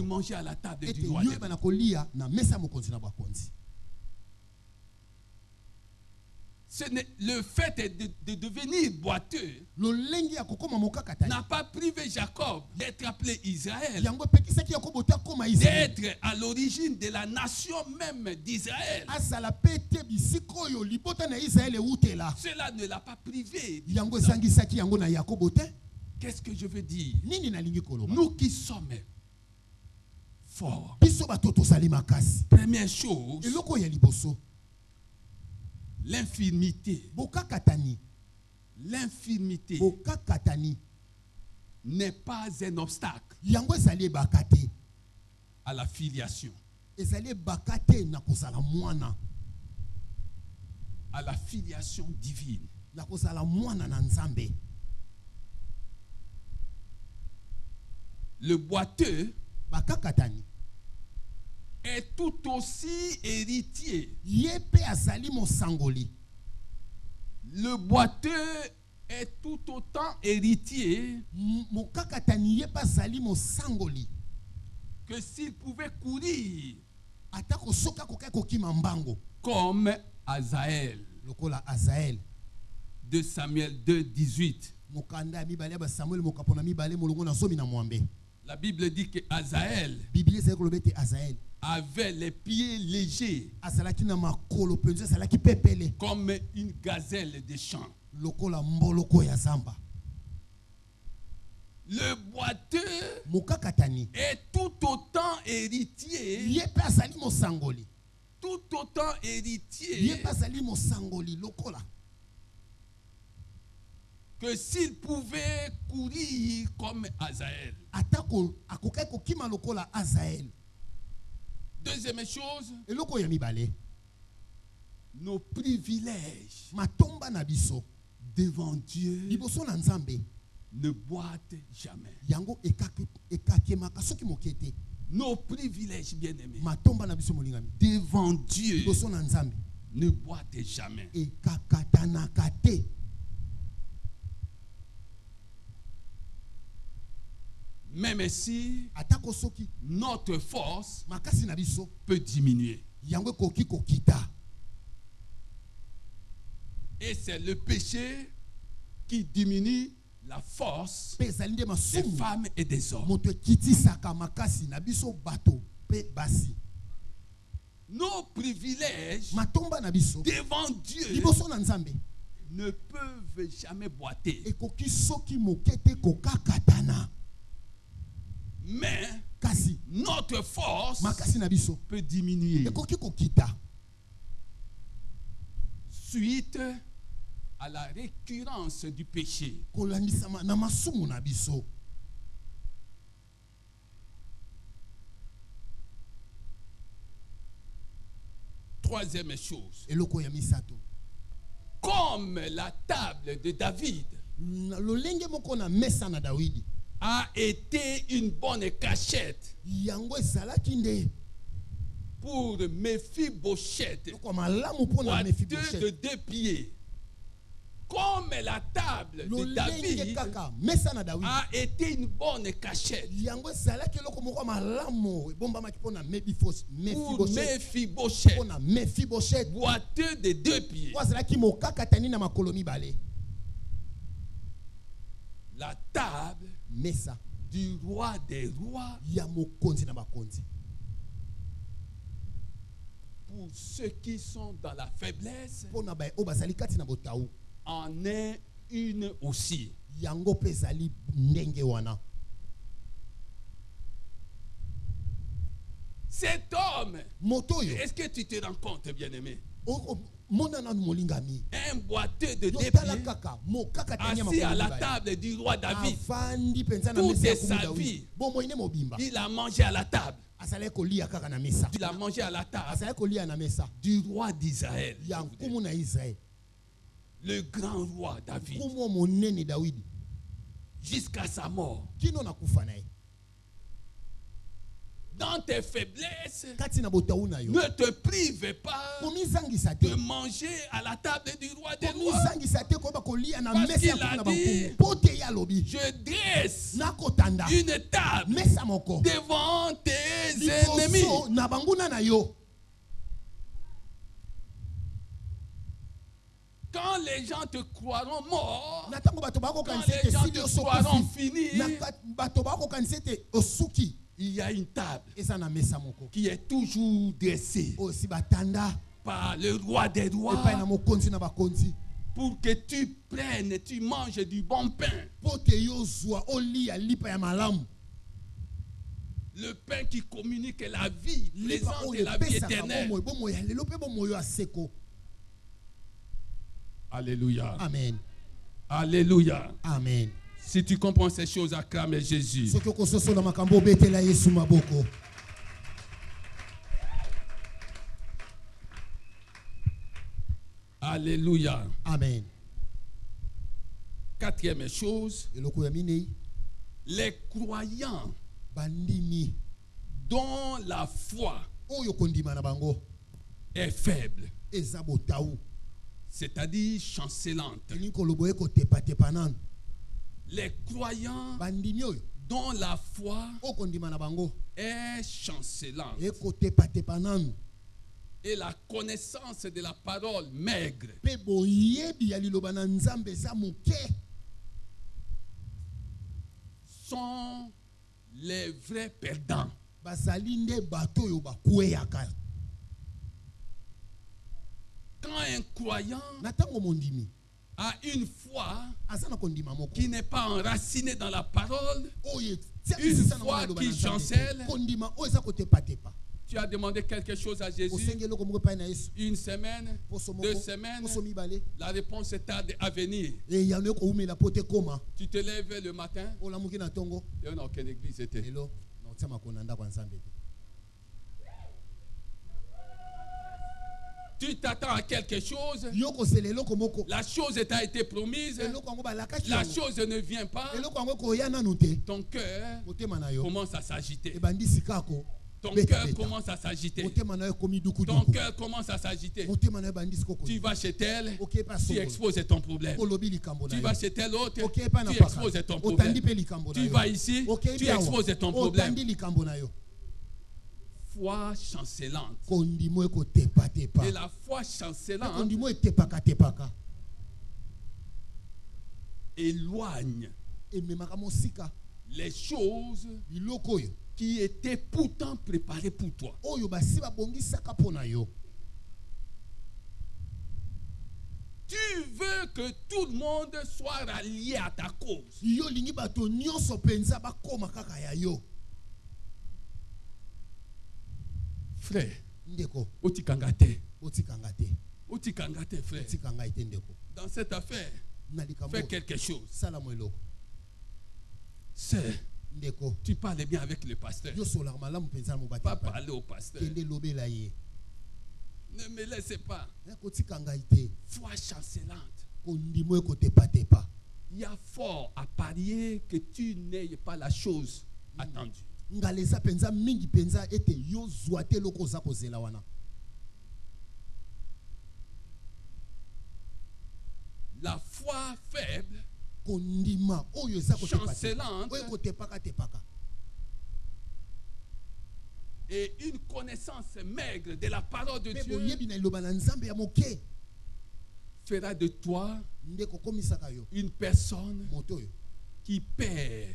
C: manger à la table du roi. Le fait de devenir boiteux n'a pas privé Jacob d'être appelé Israël, d'être à l'origine de la nation même d'Israël. Cela ne l'a pas privé. Qu'est-ce que je veux dire? Nous qui sommes forts, première chose, l'infirmité n'est pas un obstacle à la filiation. à la filiation divine.
F: nakozala mwana na Nzambe.
C: Le boiteux
F: bakakatani
C: est tout aussi héritier.
F: Yepe azali mosangoli.
C: Le boiteux est tout autant héritier
F: Mokakatani yepe azali mosangoli.
C: que s'il pouvait courir
F: Atako soka kokai kokima mbango
C: comme Azaël.
F: lokola Azael.
C: De Samuel 2, 18.
F: Mokanda mibale ba Samuel mokapona mibale molongo na zomi na mwambe.
C: La Bible dit que Azaël
F: Biblia c'est kolobete Azael
C: avait les pieds légers
F: asalaki na makolo penza asalaki pepele
C: comme une gazelle des champs.
F: lokola mboloko ya zamba.
C: Le boiteux
F: Mokakatani
C: est tout autant héritier,
F: yepe azali mosangoli.
C: tout autant héritier
F: Yepe azali mosangoli lokola
C: que s'il pouvait courir comme Azaël.
F: atako akokai kokima lokola Azael.
C: Deuxième chose,
F: Eloko ya mibale
C: nos privilèges
F: matomba na biso
C: devant Dieu
F: liboso na Nzambe
C: ne boitent jamais.
F: yango ekakemaka soki mokete.
C: Nos privilèges, bien-aimés,
F: Matomba na biso molingami
C: devant Dieu
F: liboso na Nzambe
C: ne boitent jamais.
F: ekakatanaka te.
C: Même si
F: Atako soki
C: notre force
F: makasi na biso
C: peut diminuer.
F: yango ekoki kokita.
C: Et c'est le péché qui diminue la force
F: Pe ezali nde
C: des
F: masumu
C: femmes et des hommes.
F: moto ekitisaka makasi na biso bato pe basi.
C: Nos privilèges
F: Matomba na biso
C: devant Dieu
F: liboso na Nzambe
C: ne peuvent jamais boiter.
F: ekoki soki mokete kokakatana.
C: Mais
F: Kasi
C: notre force
F: makasi na biso
C: peut diminuer
F: ekoki kokita
C: suite à la récurrence du péché.
F: kolandisama na masumu na biso.
C: Troisième chose,
F: Eloko ya misato
C: comme la table de David
F: na lolenge moko na mesa na Dawidi
C: a été une bonne cachette
F: yango ezalaki nde
C: pour Mephibosheth,
F: kwa malamu mpona
C: boiteux de
F: Mephibosheth.
C: 2 pieds, comme la table de
F: Lolenge
C: David
F: kaka mesa na Dawidi
C: a été une bonne cachette
F: yango ezalaki eloko moko ya malamu ebombamaki mpona
C: pour
F: Mephibosheth
C: Mephibosheth,
F: mpona Mephibosheth
C: boiteux de 2 pieds.
F: po azalaki mokakatani na makolo mibale.
C: La table
F: Mesa
C: du roi des rois
F: ya mokonzi na bakonzi
C: pour ceux qui sont dans la faiblesse
F: mpona baye oyo bazali kati na botau
C: en est une aussi.
F: yango mpe ezali ndenge wana.
C: Cet homme,
F: Moto oyo
C: est-ce que tu te rends compte, bien-aimé?
F: mona nanu molingami
C: Un boiteux de 2
F: yotala
C: pieds
F: kaka mokakatani ya
C: assis à
F: makolo
C: la
F: mibale
C: table du roi David.
F: afandi mpenza na
C: Toute
F: mesa ya
C: sa
F: kumu Dawidi.
C: vie.
F: Bomoi ne mobimba
C: Il a mangé à la table.
F: azalaki kolia kaka na mesa
C: Il a mangé à la table
F: azalaki kolia na mesa
C: du roi d'Israël.
F: ya nkumu na Israel,
C: Le grand roi David.
F: nkumu oyo monene Dawidi
C: Jusqu'à sa mort.
F: kino na kufa na ye.
C: Dans tes faiblesses,
F: Kati na botau na yo
C: ne te prive pas
F: komizangisa
C: de
F: te
C: manger à la table du roi des rois.
F: komizangisa te koyeba kolia na
C: Parce
F: mesa ya
C: qu'il a
F: nkumu na
C: dit,
F: bankumu mpo te ye alobi
C: Je dresse
F: nakotanda
C: une table
F: mesa moko
C: devant tes ennemis.
F: liboso na banguna na yo.
C: Quand les gens te croiront mort,
F: Na tango bato
C: quand
F: bakokanisa
C: les
F: ete
C: gens
F: sili
C: te
F: oso
C: croiront
F: kufi
C: fini,
F: bato bakokanisa ete osuki
C: il y a une table
F: eza na mesa moko
C: qui est toujours dressée
F: oyo si batanda
C: par le roi des rois
F: epai na mokonzi na bakonzi
C: pour que tu prennes, tu manges du bon pain.
F: mpo te yo ozwa olia lipa ya malamu.
C: Le pain qui communique la vie,
F: Lipa
C: présente
F: oyo
C: la vie
F: epesaka
C: éternelle.
F: bomoi bomoi ya lelo mpe bomoi ya seko.
C: Alléluia.
F: Amen.
C: Alléluia.
F: Amen.
C: Si tu comprends ces choses, acclame Jésus.
F: soki okososola makambo obetela Yesu maboko.
C: Alléluia.
F: Amen.
C: Quatrième chose,
F: Eloko ya minei
C: les croyants
F: bandimi
C: dont la foi
F: oyo kondima na bango
C: est faible,
F: eza botaou
C: c'est-à-dire chancelante.
F: elingi koloba ekotepatepa nanu.
C: Les croyants
F: Bandimi oyo
C: dont la foi
F: oyo kondima na bango
C: est chancelante
F: ekotepatepa nanu.
C: et la connaissance de la parole maigre
F: Pe boyebi ya liloba na Nzambe eza moke.
C: sont les vrais perdants.
F: Bazali nde bato oyo bakweyaka.
C: Quand un croyant
F: Na tango mondimi
C: a une foi
F: aza na kondima moko
C: qui n'est pas enracinée dans la parole,
F: oyo
C: une foi qui chancelle,
F: kondima oyo eza kotepatepa.
C: tu as demandé quelque chose à Jésus,
F: Osenge eloko moko epai na Yesu
C: une semaine,
F: poso
C: 2
F: moko
C: semaines,
F: poso mibale
C: la réponse tarde à venir.
F: eyano ekoumela po te koma
C: Tu te lèves le matin,
F: olamuki na tongo
C: et on n'a aucune église était.
F: lelo na otia makolo na ndako ya Nzambe te.
C: Tu t'attends à quelque chose,
F: Yo kosela eloko moko
C: la chose t'a été promise,
F: eloko yango balakaki
C: la
F: yango.
C: chose ne vient pas,
F: Eloko yango koya nanu te.
C: ton cœur
F: Motema na yo
C: commence à s'agiter.
F: ebandi sikako
C: Ton
F: beta
C: cœur
F: beta.
C: commence à s'agiter.
F: Motema na yo ekomi
C: Ton
F: dukuduku.
C: cœur commence à s'agiter.
F: Motema na yo ebandi sikoko.
C: Tu vas chez tel,
F: Ok, pas
C: tu
F: solo.
C: exposes ton problème.
F: Olobi likambo na
C: Tu
F: yo.
C: vas chez tel autre,
F: Ok, pas na
C: tu
F: paka.
C: exposes ton
F: Otandi
C: problème.
F: pe likambo na
C: Tu
F: yo.
C: vas ici,
F: Ok,
C: tu
F: biawa.
C: exposes ton problème.
F: Otandi likambo na yo.
C: Foi chancelante.
F: Kondimo ekotepatepa.
C: Et la foi chancelante
F: Kondimo etepaka-tepaka.
C: éloigne
F: Ememaka mosika.
C: les choses
F: Biloko oyo.
C: qui étaient pourtant préparées pour toi.
F: Oyo basi babongisaka mpo na yo.
C: Tu veux que tout le monde soit rallié à ta cause.
F: Yo lingi bato nyonso penza bakoma kaka ya yo.
C: Frère,
F: Ndeko,
C: otikangate.
F: otikanga te.
C: Otikangate, frère.
F: Otikanga ete ndeko.
C: Dans cette affaire,
F: Na likambo.
C: fais quelque chose.
F: Sala mo eloko.
C: Sœur,
F: Ndeko.
C: tu parles bien avec le pasteur.
F: Yo sola malamu penza mo
C: Pas
F: batapa.
C: parler au pasteur.
F: Kende lobela ye.
C: Ne me laissez pas.
F: Otikanga ete.
C: Foi chancelante.
F: Kondimo ekotepatepa.
C: Il y a fort à parier que tu n'aies pas la chose attendue.
F: Ngaleza penza mingi penza ete yo zwa te loko za kozela wana.
C: La foi faible,
F: Kondima oyo za kotepatepa.
C: chancelante
F: Oyo kotepaka-tepaka.
C: et une connaissance maigre de la parole de
F: Pe
C: Dieu
F: boyebi na liloba na Nzambe ya moke.
C: fera de toi
F: Ndeko komisaka yo.
C: une personne
F: Moto oyo.
C: qui perd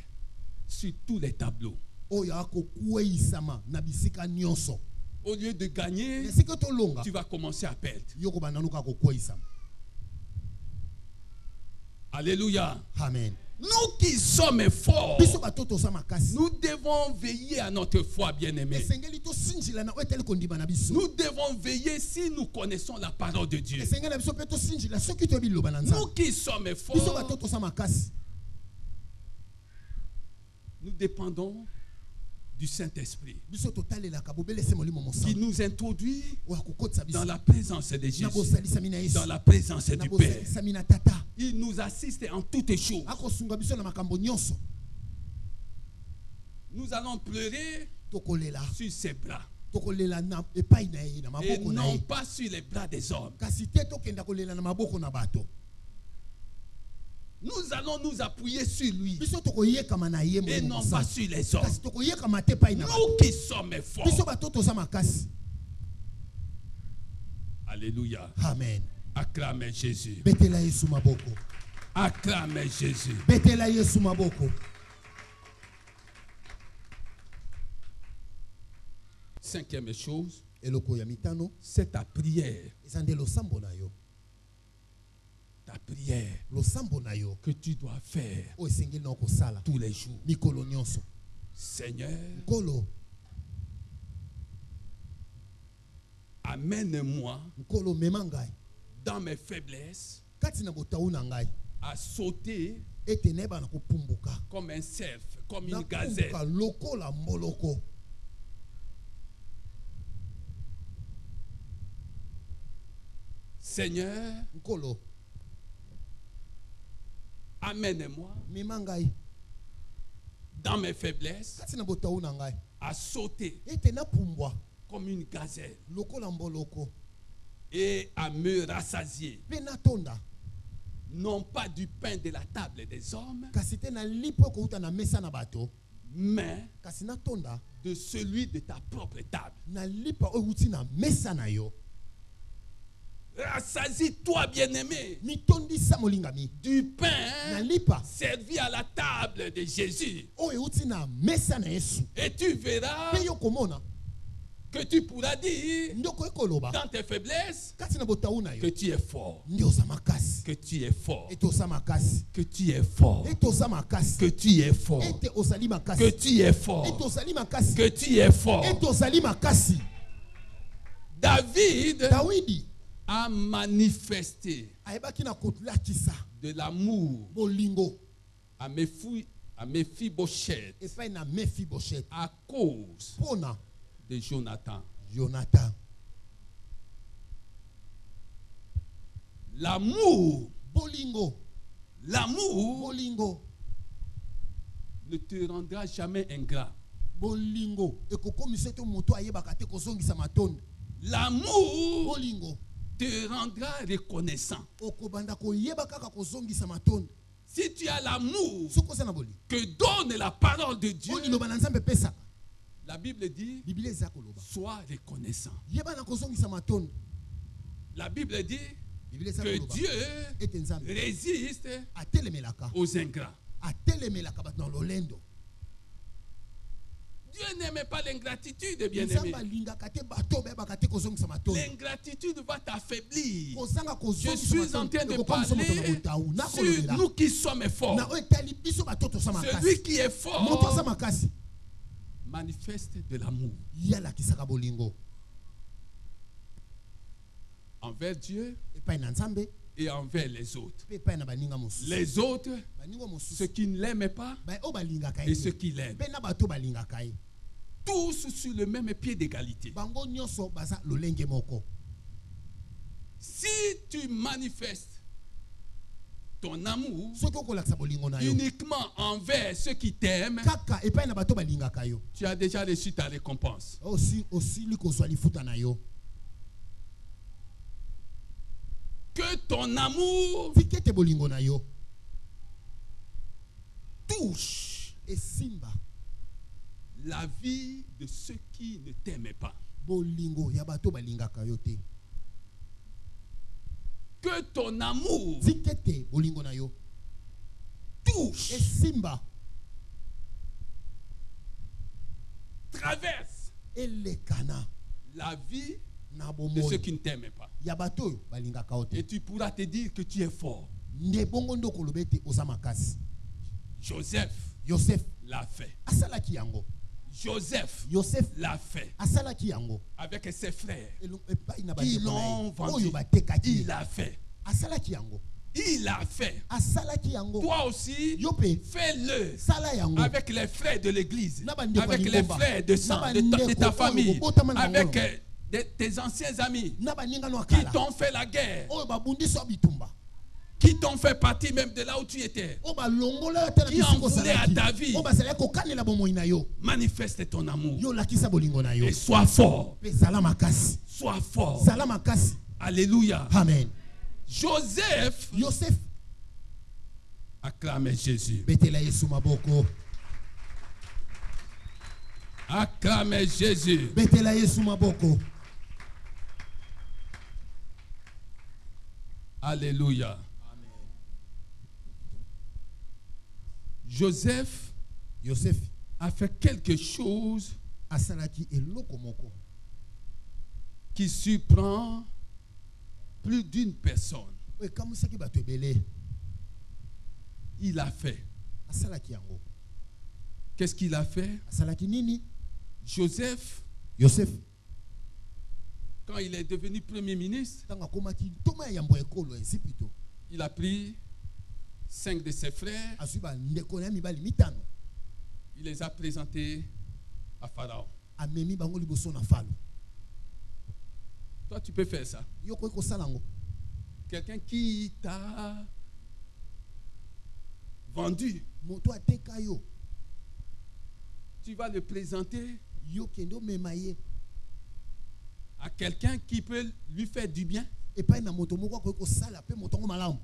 C: sur tous les tableaux.
F: Oyo akokweyisama na bisika nyonso.
C: Au lieu de gagner,
F: Esika tolonga.
C: tu vas commencer à perdre.
F: Yo ko bananuka kokweyisama.
C: Alléluia.
F: Amen.
C: Nous qui sommes forts,
F: Biso batoto sa makasi.
C: nous devons veiller à notre foi, bien-aimés.
F: Esengeli to sinjila na oetele kondima na biso.
C: Nous devons veiller si nous connaissons la parole de Dieu.
F: Esengeli na biso pe to sinjila soki to biloba na
C: Nous
F: Nzambe.
C: qui sommes
F: Biso
C: forts,
F: batoto sa makasi.
C: nous dépendons du Saint-Esprit
F: Biso totalelaka bobelese molimo
C: qui
F: mosantu.
C: nous introduit
F: Wa kokotisa biso.
C: dans la présence de
F: Na
C: Jésus,
F: bosalisa mina Yesu.
C: dans la présence
F: Na
C: du Père.
F: bosalisa mina tata.
C: Il nous assiste en toutes choses.
F: Akosunga biso na makambo nyonso.
C: Nous allons pleurer
F: Tokolela.
C: sur ses bras
F: Tokolela na epai na ye na
C: et
F: maboko na
C: non
F: ye.
C: pas sur les bras des hommes.
F: Kasi te tokenda kolela na maboko na bato.
C: Nous allons nous appuyer sur lui
F: Biso tokoyekama na ye
C: et
F: molimo
C: non pas
F: mosantu.
C: sur les hommes.
F: Kasi tokoyekama te epai na bato.
C: Nous qui sommes forts.
F: Biso batoto sa makasi.
C: Alléluia.
F: Amen.
C: Acclamez Jésus.
F: Betela Yesu maboko.
C: Acclamez Jésus.
F: Betela Yesu maboko.
C: Cinquième chose,
F: Eloko ya mitano.
C: c'est ta prière.
F: Eza nde losambo na yo.
C: Ta prière
F: Losambo na yo.
C: que tu dois faire
F: Oyo esengeli na okosala.
C: tous les jours.
F: Mikolo nyonso.
C: Seigneur,
F: Nkolo.
C: amène-moi
F: Nkolo mema ngai.
C: dans mes faiblesses
F: Kati na botawu na ngai.
C: à sauter
F: Ete neba na kopumbuka.
C: comme un cerf, comme
F: Na
C: une gazelle.
F: kumbuka lokola mboloko.
C: Seigneur,
F: nkolo
C: amène-moi
F: mema ngai
C: dans mes faiblesses
F: kati na botawu na ngai
C: à sauter
F: ete napumbwa
C: comme une gazelle
F: lokola mboloko
C: et à me rassasier,
F: mpe natonda
C: non pas du pain de la table des hommes,
F: kasi te nali mpo ekouta na mesa na bato
C: mais
F: kasi natonda
C: de celui de ta propre table.
F: nalipa oyo euti na mesa na yo.
C: Rassasie-toi, bien-aimé,
F: mitondisa molingami
C: du pain
F: nalipa
C: servi à la table de Jésus.
F: oyo euti na mesa na yesu
C: Et tu verras
F: mpe yo komona
C: que tu pourras dire
F: ndoko ekoloba
C: dans tes faiblesses
F: kati na botawu na
C: que
F: yo
C: tu es fort,
F: nde oza makasi
C: que tu es fort,
F: ete oza makasi
C: que tu es fort,
F: ete oza makasi
C: que tu es fort,
F: ete ozali
C: que
F: makasi
C: tu es fort,
F: ete ozali makasi
C: que tu es fort.
F: ete ozali makasi.
C: David
F: Dawidi
C: a manifesté
F: ayebaki na kolakisa
C: de l'amour
F: bolingo
C: à Mephibosheth
F: epai na Mephibosheth
C: à cause
F: mpona
C: de Jonathan.
F: Jonathan.
C: L'amour,
F: Bolingo
C: ne te rendra jamais ingrat.
F: bolingo ekokomisa ete moto ayebaka te kozongisa matondo.
C: L'amour
F: Bolingo
C: te rendra reconnaissant.
F: okobanda koyeba kaka kozongisa matondo.
C: Si tu as l'amour
F: soki oza na bolingo
C: que donne la parole de Dieu,
F: oyo liloba na nzambe epesaka
C: la Bible dit,
F: biblia eza koloba
C: sois reconnaissant.
F: yeba na kozongisa matondo.
C: La Bible dit
F: Biblia eza
C: que
F: koloba
C: Dieu
F: ete nzambe
C: résiste
F: atelemelaka
C: aux ingrats.
F: atelemelaka bato na lolendo.
C: Dieu n'aimait pas l'ingratitude, bien
F: nzambe
C: aimé.
F: alingaka te bato bayebaka te kozongisa matondo.
C: L'ingratitude va t'affaiblir.
F: kozanga
C: Je
F: kozongisa
C: suis en
F: matondo
C: train de
F: ekokomisa moto na
C: parler
F: botawu
C: sur
F: nakolobela
C: nous qui sommes forts.
F: na oyo etali biso bato toza makasi.
C: Celui qui est
F: moto aza
C: fort
F: makasi
C: manifeste de l'amour
F: ye alakisaka bolingo
C: envers Dieu
F: epai na nzambe
C: et envers les autres.
F: mpe epai na baninga mosusu.
C: Les autres,
F: baninga mosusu
C: ceux qui ne l'aiment pas
F: oyo balingaka
C: et
F: ye
C: ceux qui l'aiment.
F: mpe na bato balingaka ye
C: Tous sur le même pied d'égalité.
F: bango nyonso baza lolenge moko.
C: Si tu manifestes ton amour
F: soki okolakisa bolingo na yo
C: uniquement envers ceux qui t'aiment,
F: kaka epai na bato balingaka yo
C: tu as déjà reçu ta récompense.
F: osili kozwa lifuta na yo.
C: Que ton amour
F: tika ete bolingo na yo
C: touche
F: esimba
C: la vie de ceux qui ne t'aiment pas.
F: bolingo ya bato balingaka yo te.
C: Que ton amour
F: tika ete bolingo na yo
C: touche,
F: esimba
C: traverse
F: elekana
C: la vie
F: na
C: de ceux
F: bomoi
C: qui ne t'aiment pas.
F: ya bato oyo balingaka yo te.
C: Et tu pourras te dire que tu es fort.
F: nde bongo nde okoloba ete oza makasi.
C: Joseph
F: Yosef
C: l'a fait.
F: asalaki yango.
C: Joseph
F: Yosef
C: l'a fait
F: asalaki yango
C: avec ses frères
F: epai na
C: qui
F: bandeko na
C: l'ont
F: ye
C: vendu.
F: oyo batekaki
C: Il
F: ye.
C: l'a fait.
F: asalaki yango.
C: Il l'a fait.
F: asalaki yango.
C: Toi aussi,
F: yo mpe
C: fais-le
F: sala yango
C: avec les frères de l'église,
F: Na bandeko
C: avec
F: ya
C: les
F: Lingomba.
C: frères de sang,
F: Na
C: de
F: bandeko
C: ta
F: oyo
C: famille,
F: bobotama na
C: avec
F: bango.
C: tes anciens amis
F: na baningano ya
C: qui
F: kala
C: t'ont fait la guerre,
F: oyo babundisi ya bitumba
C: qui t'ont fait partie même de là où tu étais.
F: oyo balongola yo te na
C: Qui en
F: bisika
C: voulait à
F: ozalaki
C: ta vie.
F: oyo bazalaki kokanela bomoi na yo
C: Manifeste ton amour
F: yo lakisa bolingo na yo
C: et sois fort.
F: mpe zala makasi
C: Sois fort.
F: zala makasi.
C: Alléluia.
F: Amen.
C: Joseph
F: Yosef
C: acclamait Jésus.
F: betela yesu maboko
C: Acclamait Jésus.
F: betela yesu maboko.
C: Alléluia. Joseph
F: Yosef
C: a fait quelque chose
F: asalaki eloko moko
C: qui surprend plus d'une personne.
F: oyo ekamisaki bato ebele.
C: Il a fait.
F: asalaki yango.
C: Qu'est-ce qu'il a fait?
F: asalaki nini?
C: Joseph,
F: Yosef
C: quand il est devenu premier ministre,
F: ntango akomaki ntoma ya yambo ya ekolo ainsi plutôt
C: il a pris 5 de ses frères,
F: azwi bandeko na ye mibali mitano
C: il les a présentés à Pharaon.
F: amemi bango liboso na falo.
C: Toi, tu peux faire ça.
F: yo koki kosala yango.
C: Quelqu'un qui t'a vendu,
F: moto ateka yo
C: tu vas le présenter
F: yo kendo memaye
C: à quelqu'un qui peut lui faire du bien.
F: et pas na moto moko ko ko sala pe moto ngo malamu.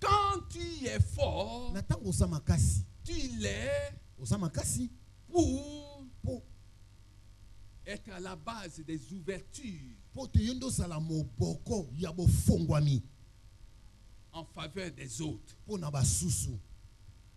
C: Quand tu es fort,
F: Na tango sa makasi
C: tu l'es
F: oza makasi
C: pour être à la base des ouvertures
F: po te yondo sala moboko ya bofongwami
C: en faveur des autres.
F: po na basusu.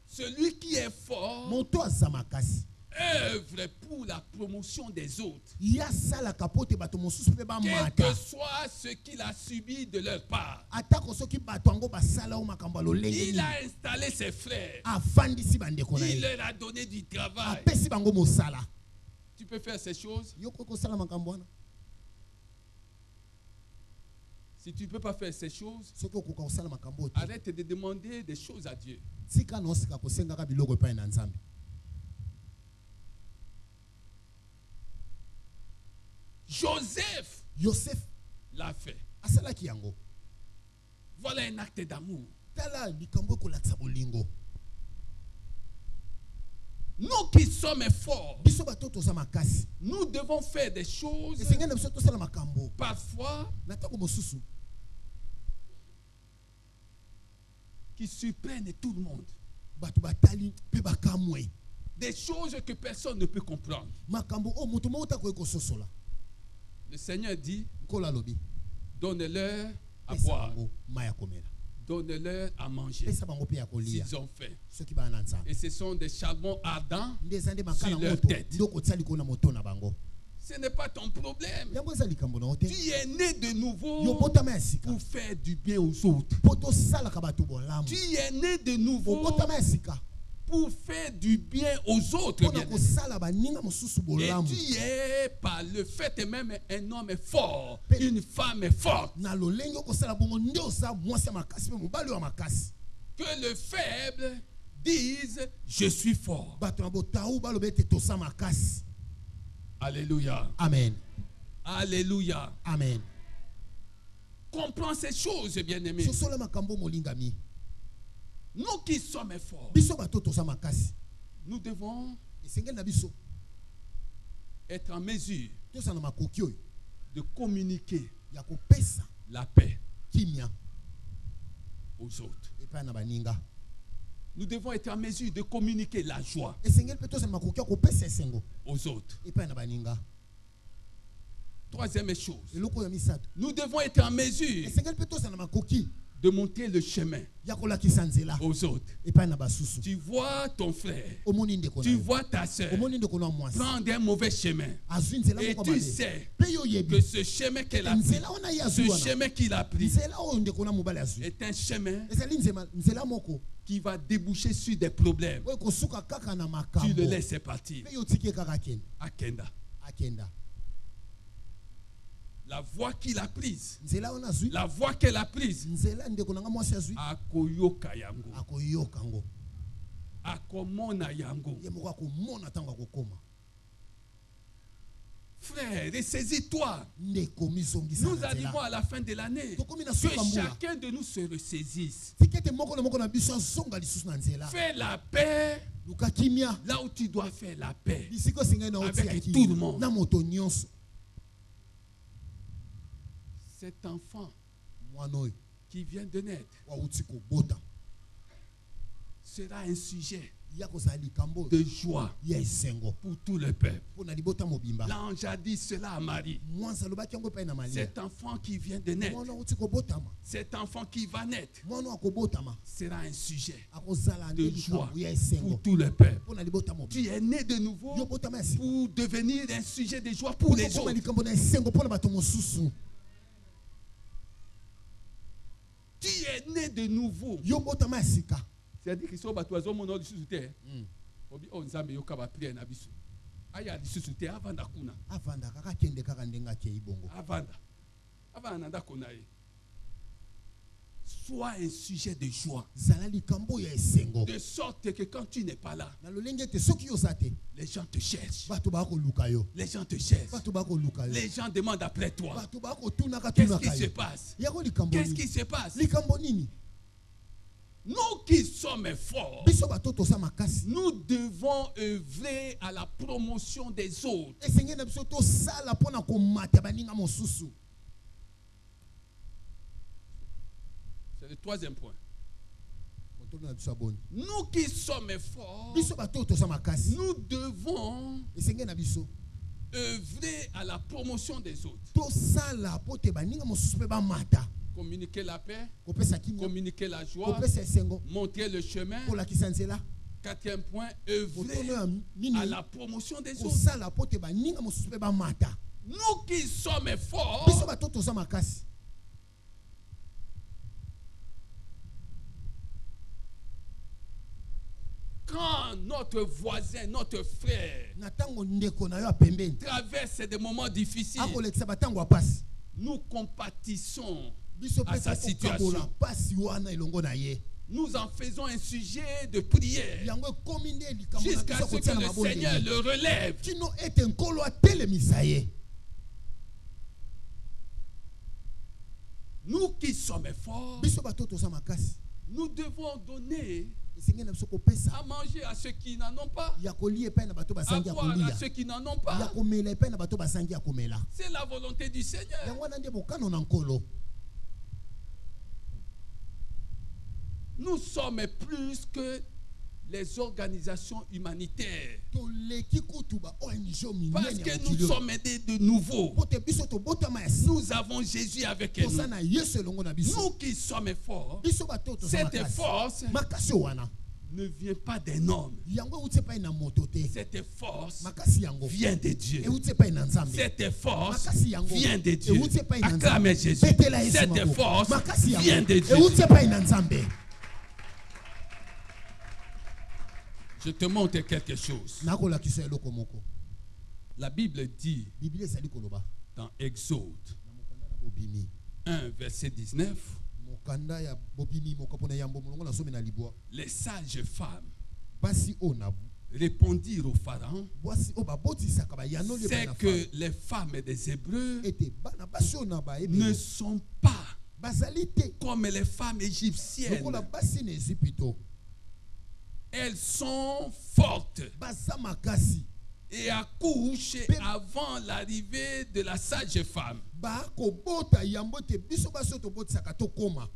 C: Celui qui est fort
F: Moto aza makasi
C: œuvre pour la promotion des autres,
F: ya sala kapote bato mosusu pe ba
C: quel
F: mata
C: que soit ce qu'il a subi de leur part.
F: atako soki bato yango basala o makambo ya lolenge
C: Il
F: nini.
C: a installé ses frères,
F: Afandisi bandeko na
C: il
F: ye
C: leur a donné du travail.
F: apesi bango mosala.
C: Tu peux faire ces choses.
F: Yo ko kosala makambo wana
C: Si tu ne peux pas faire ces choses,
F: soki okoka kosala makambo te
C: arrête de demander des choses à Dieu.
F: tika na osika kosengaka biloko epai na nzambe.
C: Joseph
F: Yosef
C: l'a fait.
F: asalaki yango.
C: Voilà un acte d'amour.
F: Tala likambo ekolakisa bolingo.
C: Nous qui sommes forts,
F: Biso bato toza makasi
C: nous devons faire des choses
F: esengeli na biso tosala makambo
C: parfois
F: na ntango mosusu
C: qui surprennent tout le monde.
F: bato batali mpe bakamwe
C: Des choses que personne ne peut comprendre.
F: makambo oyo moto moko takoki kososola.
C: Le Seigneur dit,
F: nkolo alobi
C: donne-leur à
F: pesa
C: boire,
F: bango mai ya komela
C: donne-leur à manger,
F: pesa bango mpe ya kolia
C: s'ils ont faim.
F: soki baa na nzambe.
C: Et ce sont des charbons ardents.
F: nde eza nde makala
C: Sur leur
F: moto
C: tête.
F: nde okotia likolo na moto na bango.
C: Ce n'est pas ton problème.
F: yango eza likambo na yo te.
C: Tu es né de
F: yo
C: nouveau
F: botama ya sika
C: pour faire du bien aux autres.
F: mpo tosalaka bato bolamu.
C: Tu es né de nouveau
F: obotama ya sika
C: pour faire du bien aux autres.
F: mpona
C: bien-aimé.
F: kosala baninga mosusu
C: Et
F: bolamu.
C: tu es par le fait même un homme est fort,
F: Pe-
C: une femme est forte.
F: na lolenge okosala bongo nde oza mwasi ya makasi mpe mobali oyo ya makasi.
C: Que le faible dise je suis fort.
F: bato na botau baloba ete toza makasi.
C: Alléluia.
F: Amen.
C: Alléluia.
F: Amen.
C: Comprends ces choses, bien-aimés.
F: sosola makambo molingami.
C: Nous qui sommes forts,
F: biso bato toza makasi
C: nous devons
F: esengeli na biso
C: être en mesure
F: tozala na makoki oyo
C: de communiquer
F: ya kopesa
C: la paix
F: kimia
C: aux autres.
F: epai na baninga.
C: Nous devons être en mesure de communiquer la joie
F: esengeli mpe tozala na makoki ya kopesa esengo
C: aux autres.
F: epai na baninga.
C: Troisième chose,
F: eloko oyo ya misato
C: nous devons être en mesure
F: esengeli mpe tozala na makoki
C: de montrer le chemin
F: ya kolakisa nzela
C: aux autres.
F: epai na basusu.
C: Tu vois ton frère,
F: omoni ndeko na
C: tu
F: yo
C: vois ta soeur
F: omoni ndeko na mwasi
C: prendre un mauvais chemin.
F: azwi nzela
C: Et
F: moko
C: tu
F: mabe
C: sais
F: mpe yo
C: que
F: oyebi
C: ce chemin qu'elle a pris,
F: nzela wana ye azwi
C: ce
F: wana
C: chemin qu'il a pris
F: nzela oyo ndeko na mobali azwi
C: est un chemin
F: ezali nzela moko
C: qui va déboucher sur des problèmes.
F: oyo kosuka kaka na
C: Tu
F: makambo
C: le laisses partir.
F: mpe yo otiki ye kaka akende
C: Akenda. La voie qu'il a prise,
F: nzela wana azwi
C: la voie qu'elle a prise,
F: nzela ndeko na nga mwasi azwi
C: akoyoka yango,
F: akoyoka ngo
C: akomona yango.
F: ye moko akomona ntango akokoma.
C: Frère, ressaisis-toi.
F: ndeko mizongisa
C: Nous
F: na
C: arrivons
F: nzela
C: à la fin de l'année.
F: tokomi na
C: Que
F: suka mbula
C: chacun de nous se ressaisisse.
F: tika ete moko na moko na biso azonga lisusu na nzela.
C: Fais la paix
F: luka kimia
C: là où tu dois faire la paix.
F: bisika esengeli na
C: Avec
F: otia
C: tout le
F: kimia
C: monde.
F: na moto nyonso.
C: Cet enfant
F: mwana oyo
C: qui vient de naître
F: wauti kobota
C: sera un sujet
F: ya kozala likambo
C: de joie
F: ya esengo
C: pour tout le peuple.
F: mpona libota mobimba.
C: L'ange a dit cela à Marie.
F: mwasi alobaki yango epai na malia.
C: Cet enfant qui vient de naître,
F: mwana auti kobotama
C: cet enfant qui va naître,
F: mwana oyo akobotama
C: sera un sujet
F: akozala
C: de
F: nde
C: joie
F: likambo ya esengo
C: pour tout le peuple.
F: mpona libota
C: Tu
F: mobimba.
C: es né de nouveau
F: yo botama ya sika
C: pour devenir un sujet de joie pour les
F: okoma
C: autres.
F: likambo na esengo mpona bato mosusu.
C: Tu es né de nouveau.
F: yo botama ya sika
C: C'est-à-dire que si on bat oiseau mon ordre sous terre, on zambe yoka ba prière na biso. Aya di sous terre avanda kuna.
F: avanda kaka akende kaka ndenge akei bongo.
C: Avanda. Avanda ndako na ye. Sois un sujet de joie.
F: zala likambo ya esengo
C: De sorte que quand tu n'es pas là,
F: na lolenge te soki yoza te
C: les gens te cherchent.
F: bato bakoluka yo
C: Les gens te cherchent.
F: bato bakoluka yo
C: Les gens demandent après toi.
F: bato bakotunaka
C: Qu'est-ce qui
F: tunaka
C: se
F: yo
C: passe?
F: yako likambo
C: Qu'est-ce
F: nini
C: qui se passe?
F: likambo nini
C: Nous qui sommes forts,
F: biso bato toza makasi
C: nous devons œuvrer à la promotion des autres.
F: esengeli na biso tosala mpona komata baninga mosusu.
C: C'est le troisième point.
F: Motono na biso aboni
C: Nous qui sommes forts,
F: biso bato toza makasi
C: nous devons
F: esengeli na biso
C: œuvrer à la promotion des autres.
F: tosala po te baninga mosusu mpe bamata
C: Communiquer la paix,
F: kopesa kimia
C: communiquer la joie,
F: kopesa esengo
C: montrer le chemin.
F: kolakisa nzela.
C: Quatrième point,
F: Motono
C: œuvrer
F: ya
C: à
F: nini
C: la promotion des autres.
F: kosala po te baninga mosusu mpe bamata
C: Nous qui sommes
F: biso
C: forts,
F: bato toza makasi
C: quand notre voisin, notre frère
F: na ntango ndeko na yo apembeni
C: traverse des moments difficiles,
F: akolekisa batango ya pasi
C: nous compatissons
F: biso
C: à
F: mpe
C: sa
F: tokokabola
C: situation.
F: pasi wana elongo na ye
C: Nous en faisons un sujet de prière
F: yango ekomi nde likambo na
C: jusqu'à
F: biso
C: ce
F: kotia
C: que
F: na
C: le Seigneur
F: mabondeli
C: le relève.
F: kino ete nkolo atelemisa ye.
C: Nous qui sommes forts,
F: biso bato toza makasi
C: nous devons donner
F: esengeli na biso kopesa
C: à manger à ceux qui n'en ont pas,
F: ya kolia epai na bato
C: à
F: basangi ya
C: boire à
F: kolia
C: ceux qui n'en ont
F: ya
C: pas.
F: komela epai na bato basangi ya komela.
C: C'est la volonté du Seigneur.
F: yango wana nde bokano na nkolo.
C: Nous sommes plus que les organisations humanitaires
F: toleki kutu ba ONG
C: parce
F: minene ya
C: que nous
F: mokili
C: sommes nés de nouveau.
F: po te biso tobotama ya sika
C: Nous avons Jésus avec nous.
F: toza na yesu elongo na biso
C: Nous qui sommes forts,
F: biso bato toza
C: cette
F: makasi
C: force
F: makasi wana
C: ne vient pas d'un homme.
F: yango euti epai na moto te
C: Cette force
F: makasi yango
C: vient de Dieu.
F: euti epai na nzambe
C: Cette force
F: makasi yango
C: vient de Dieu.
F: euti epai na
C: Acclamez
F: nzambe
C: Jésus.
F: betela yesu
C: Cette
F: maboko.
C: force
F: makasi
C: vient
F: yango
C: de Dieu.
F: euti epai na nzambe.
C: Je te montre quelque chose.
F: nakolakisa eloko moko
C: La Bible dit
F: biblia ezali koloba
C: dans Exode
F: na mokanda na bobimi
C: 1, verset 19,
F: mokanda ya bobimi mokapo na yambo molongo na somi na libwa
C: les sages femmes
F: basi oyo na
C: répondirent au Pharaon,
F: basi oyo babotisaka bayanoli
C: c'est
F: bana
C: que les femmes des Hébreux
F: ete bana basi oyo na
C: ne
F: bayebi
C: sont pas
F: bazali te
C: comme les femmes égyptiennes.
F: lokola basi na Ejipito
C: Elles sont fortes
F: baza makasi
C: et accouchent avant l'arrivée de la sage femme.
F: bakobota yambo te biso basi oyo tobotisaka tokoma.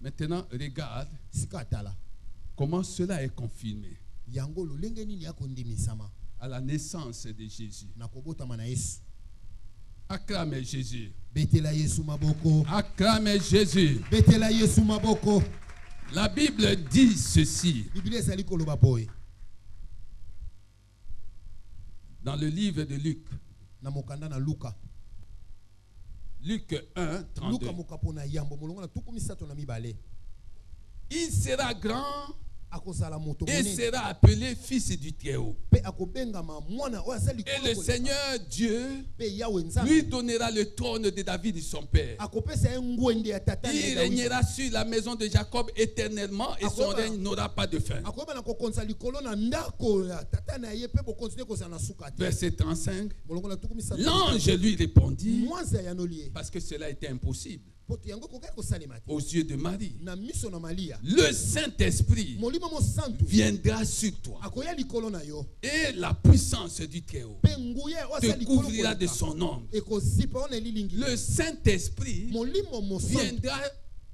C: Maintenant, regarde
F: Sika atala
C: comment cela est confirmé
F: yango lolenge nini yakondimisama
C: à la naissance de Jésus.
F: na kobotama na Yesu.
C: Acclamez Jésus.
F: Betela Yesu maboko,
C: Acclamez Jésus.
F: betela Yesu maboko.
C: La Bible dit ceci
F: Biblia ezali koloba boye
C: dans le livre de Luc.
F: na mokanda na Luka.
C: Luc 1, 32.
F: Luka mokapo na yambo molongo na tuku misato na mibale.
C: Il sera grand
F: Akozala moto
C: et
F: monene
C: sera appelé fils du Très-Haut.
F: pe akobengama mwana oyo azali
C: Et le Seigneur Dieu
F: pe yawe nzambe
C: lui donnera le trône de David son père.
F: akopesa ye ngwende ya tata na
C: Il
F: Daudi.
C: régnera sur la maison de Jacob éternellement et son règne n'aura pas de fin.
F: akoyeba na kokonza likolo na ndako ya tata na ye pe bokontinue kozala na suka te.
C: Verset 35.
F: molongo na tuku misato
C: L'ange lui répondit,
F: mwanza yanoli ye
C: parce que cela était impossible
F: poto yango kokaki kosalema te
C: aux yeux de Marie.
F: na miso na Malia.
C: Le Saint-Esprit
F: molimo mosantu
C: viendra sur toi
F: akoya likolo na yo
C: et la puissance du Très-Haut
F: pe nguya oyo
C: te
F: azali likolo
C: couvrira de
F: koleka.
C: son ombre.
F: ekozipa wana elilingi
C: Le Saint-Esprit
F: molimo mosantu
C: viendra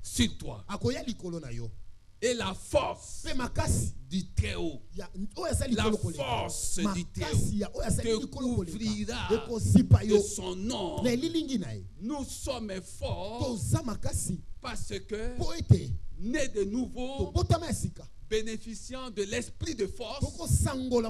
C: sur toi
F: akoya likolo na yo
C: et la force
F: pe makasi
C: du Très-Haut,
F: ya oyo azali
C: la
F: likolo koleka
C: force du
F: makasi
C: Très-Haut
F: ya oyo azali
C: te
F: likolo koleka
C: couvrira
F: ekozipa
C: de
F: yo
C: son
F: na
C: ombre.
F: elilingi na ye.
C: Nous sommes forts
F: toza makasi
C: parce que,
F: po ete
C: nés de nouveau,
F: tobotama ya sika
C: bénéficiant de l'esprit de force,
F: tokosangola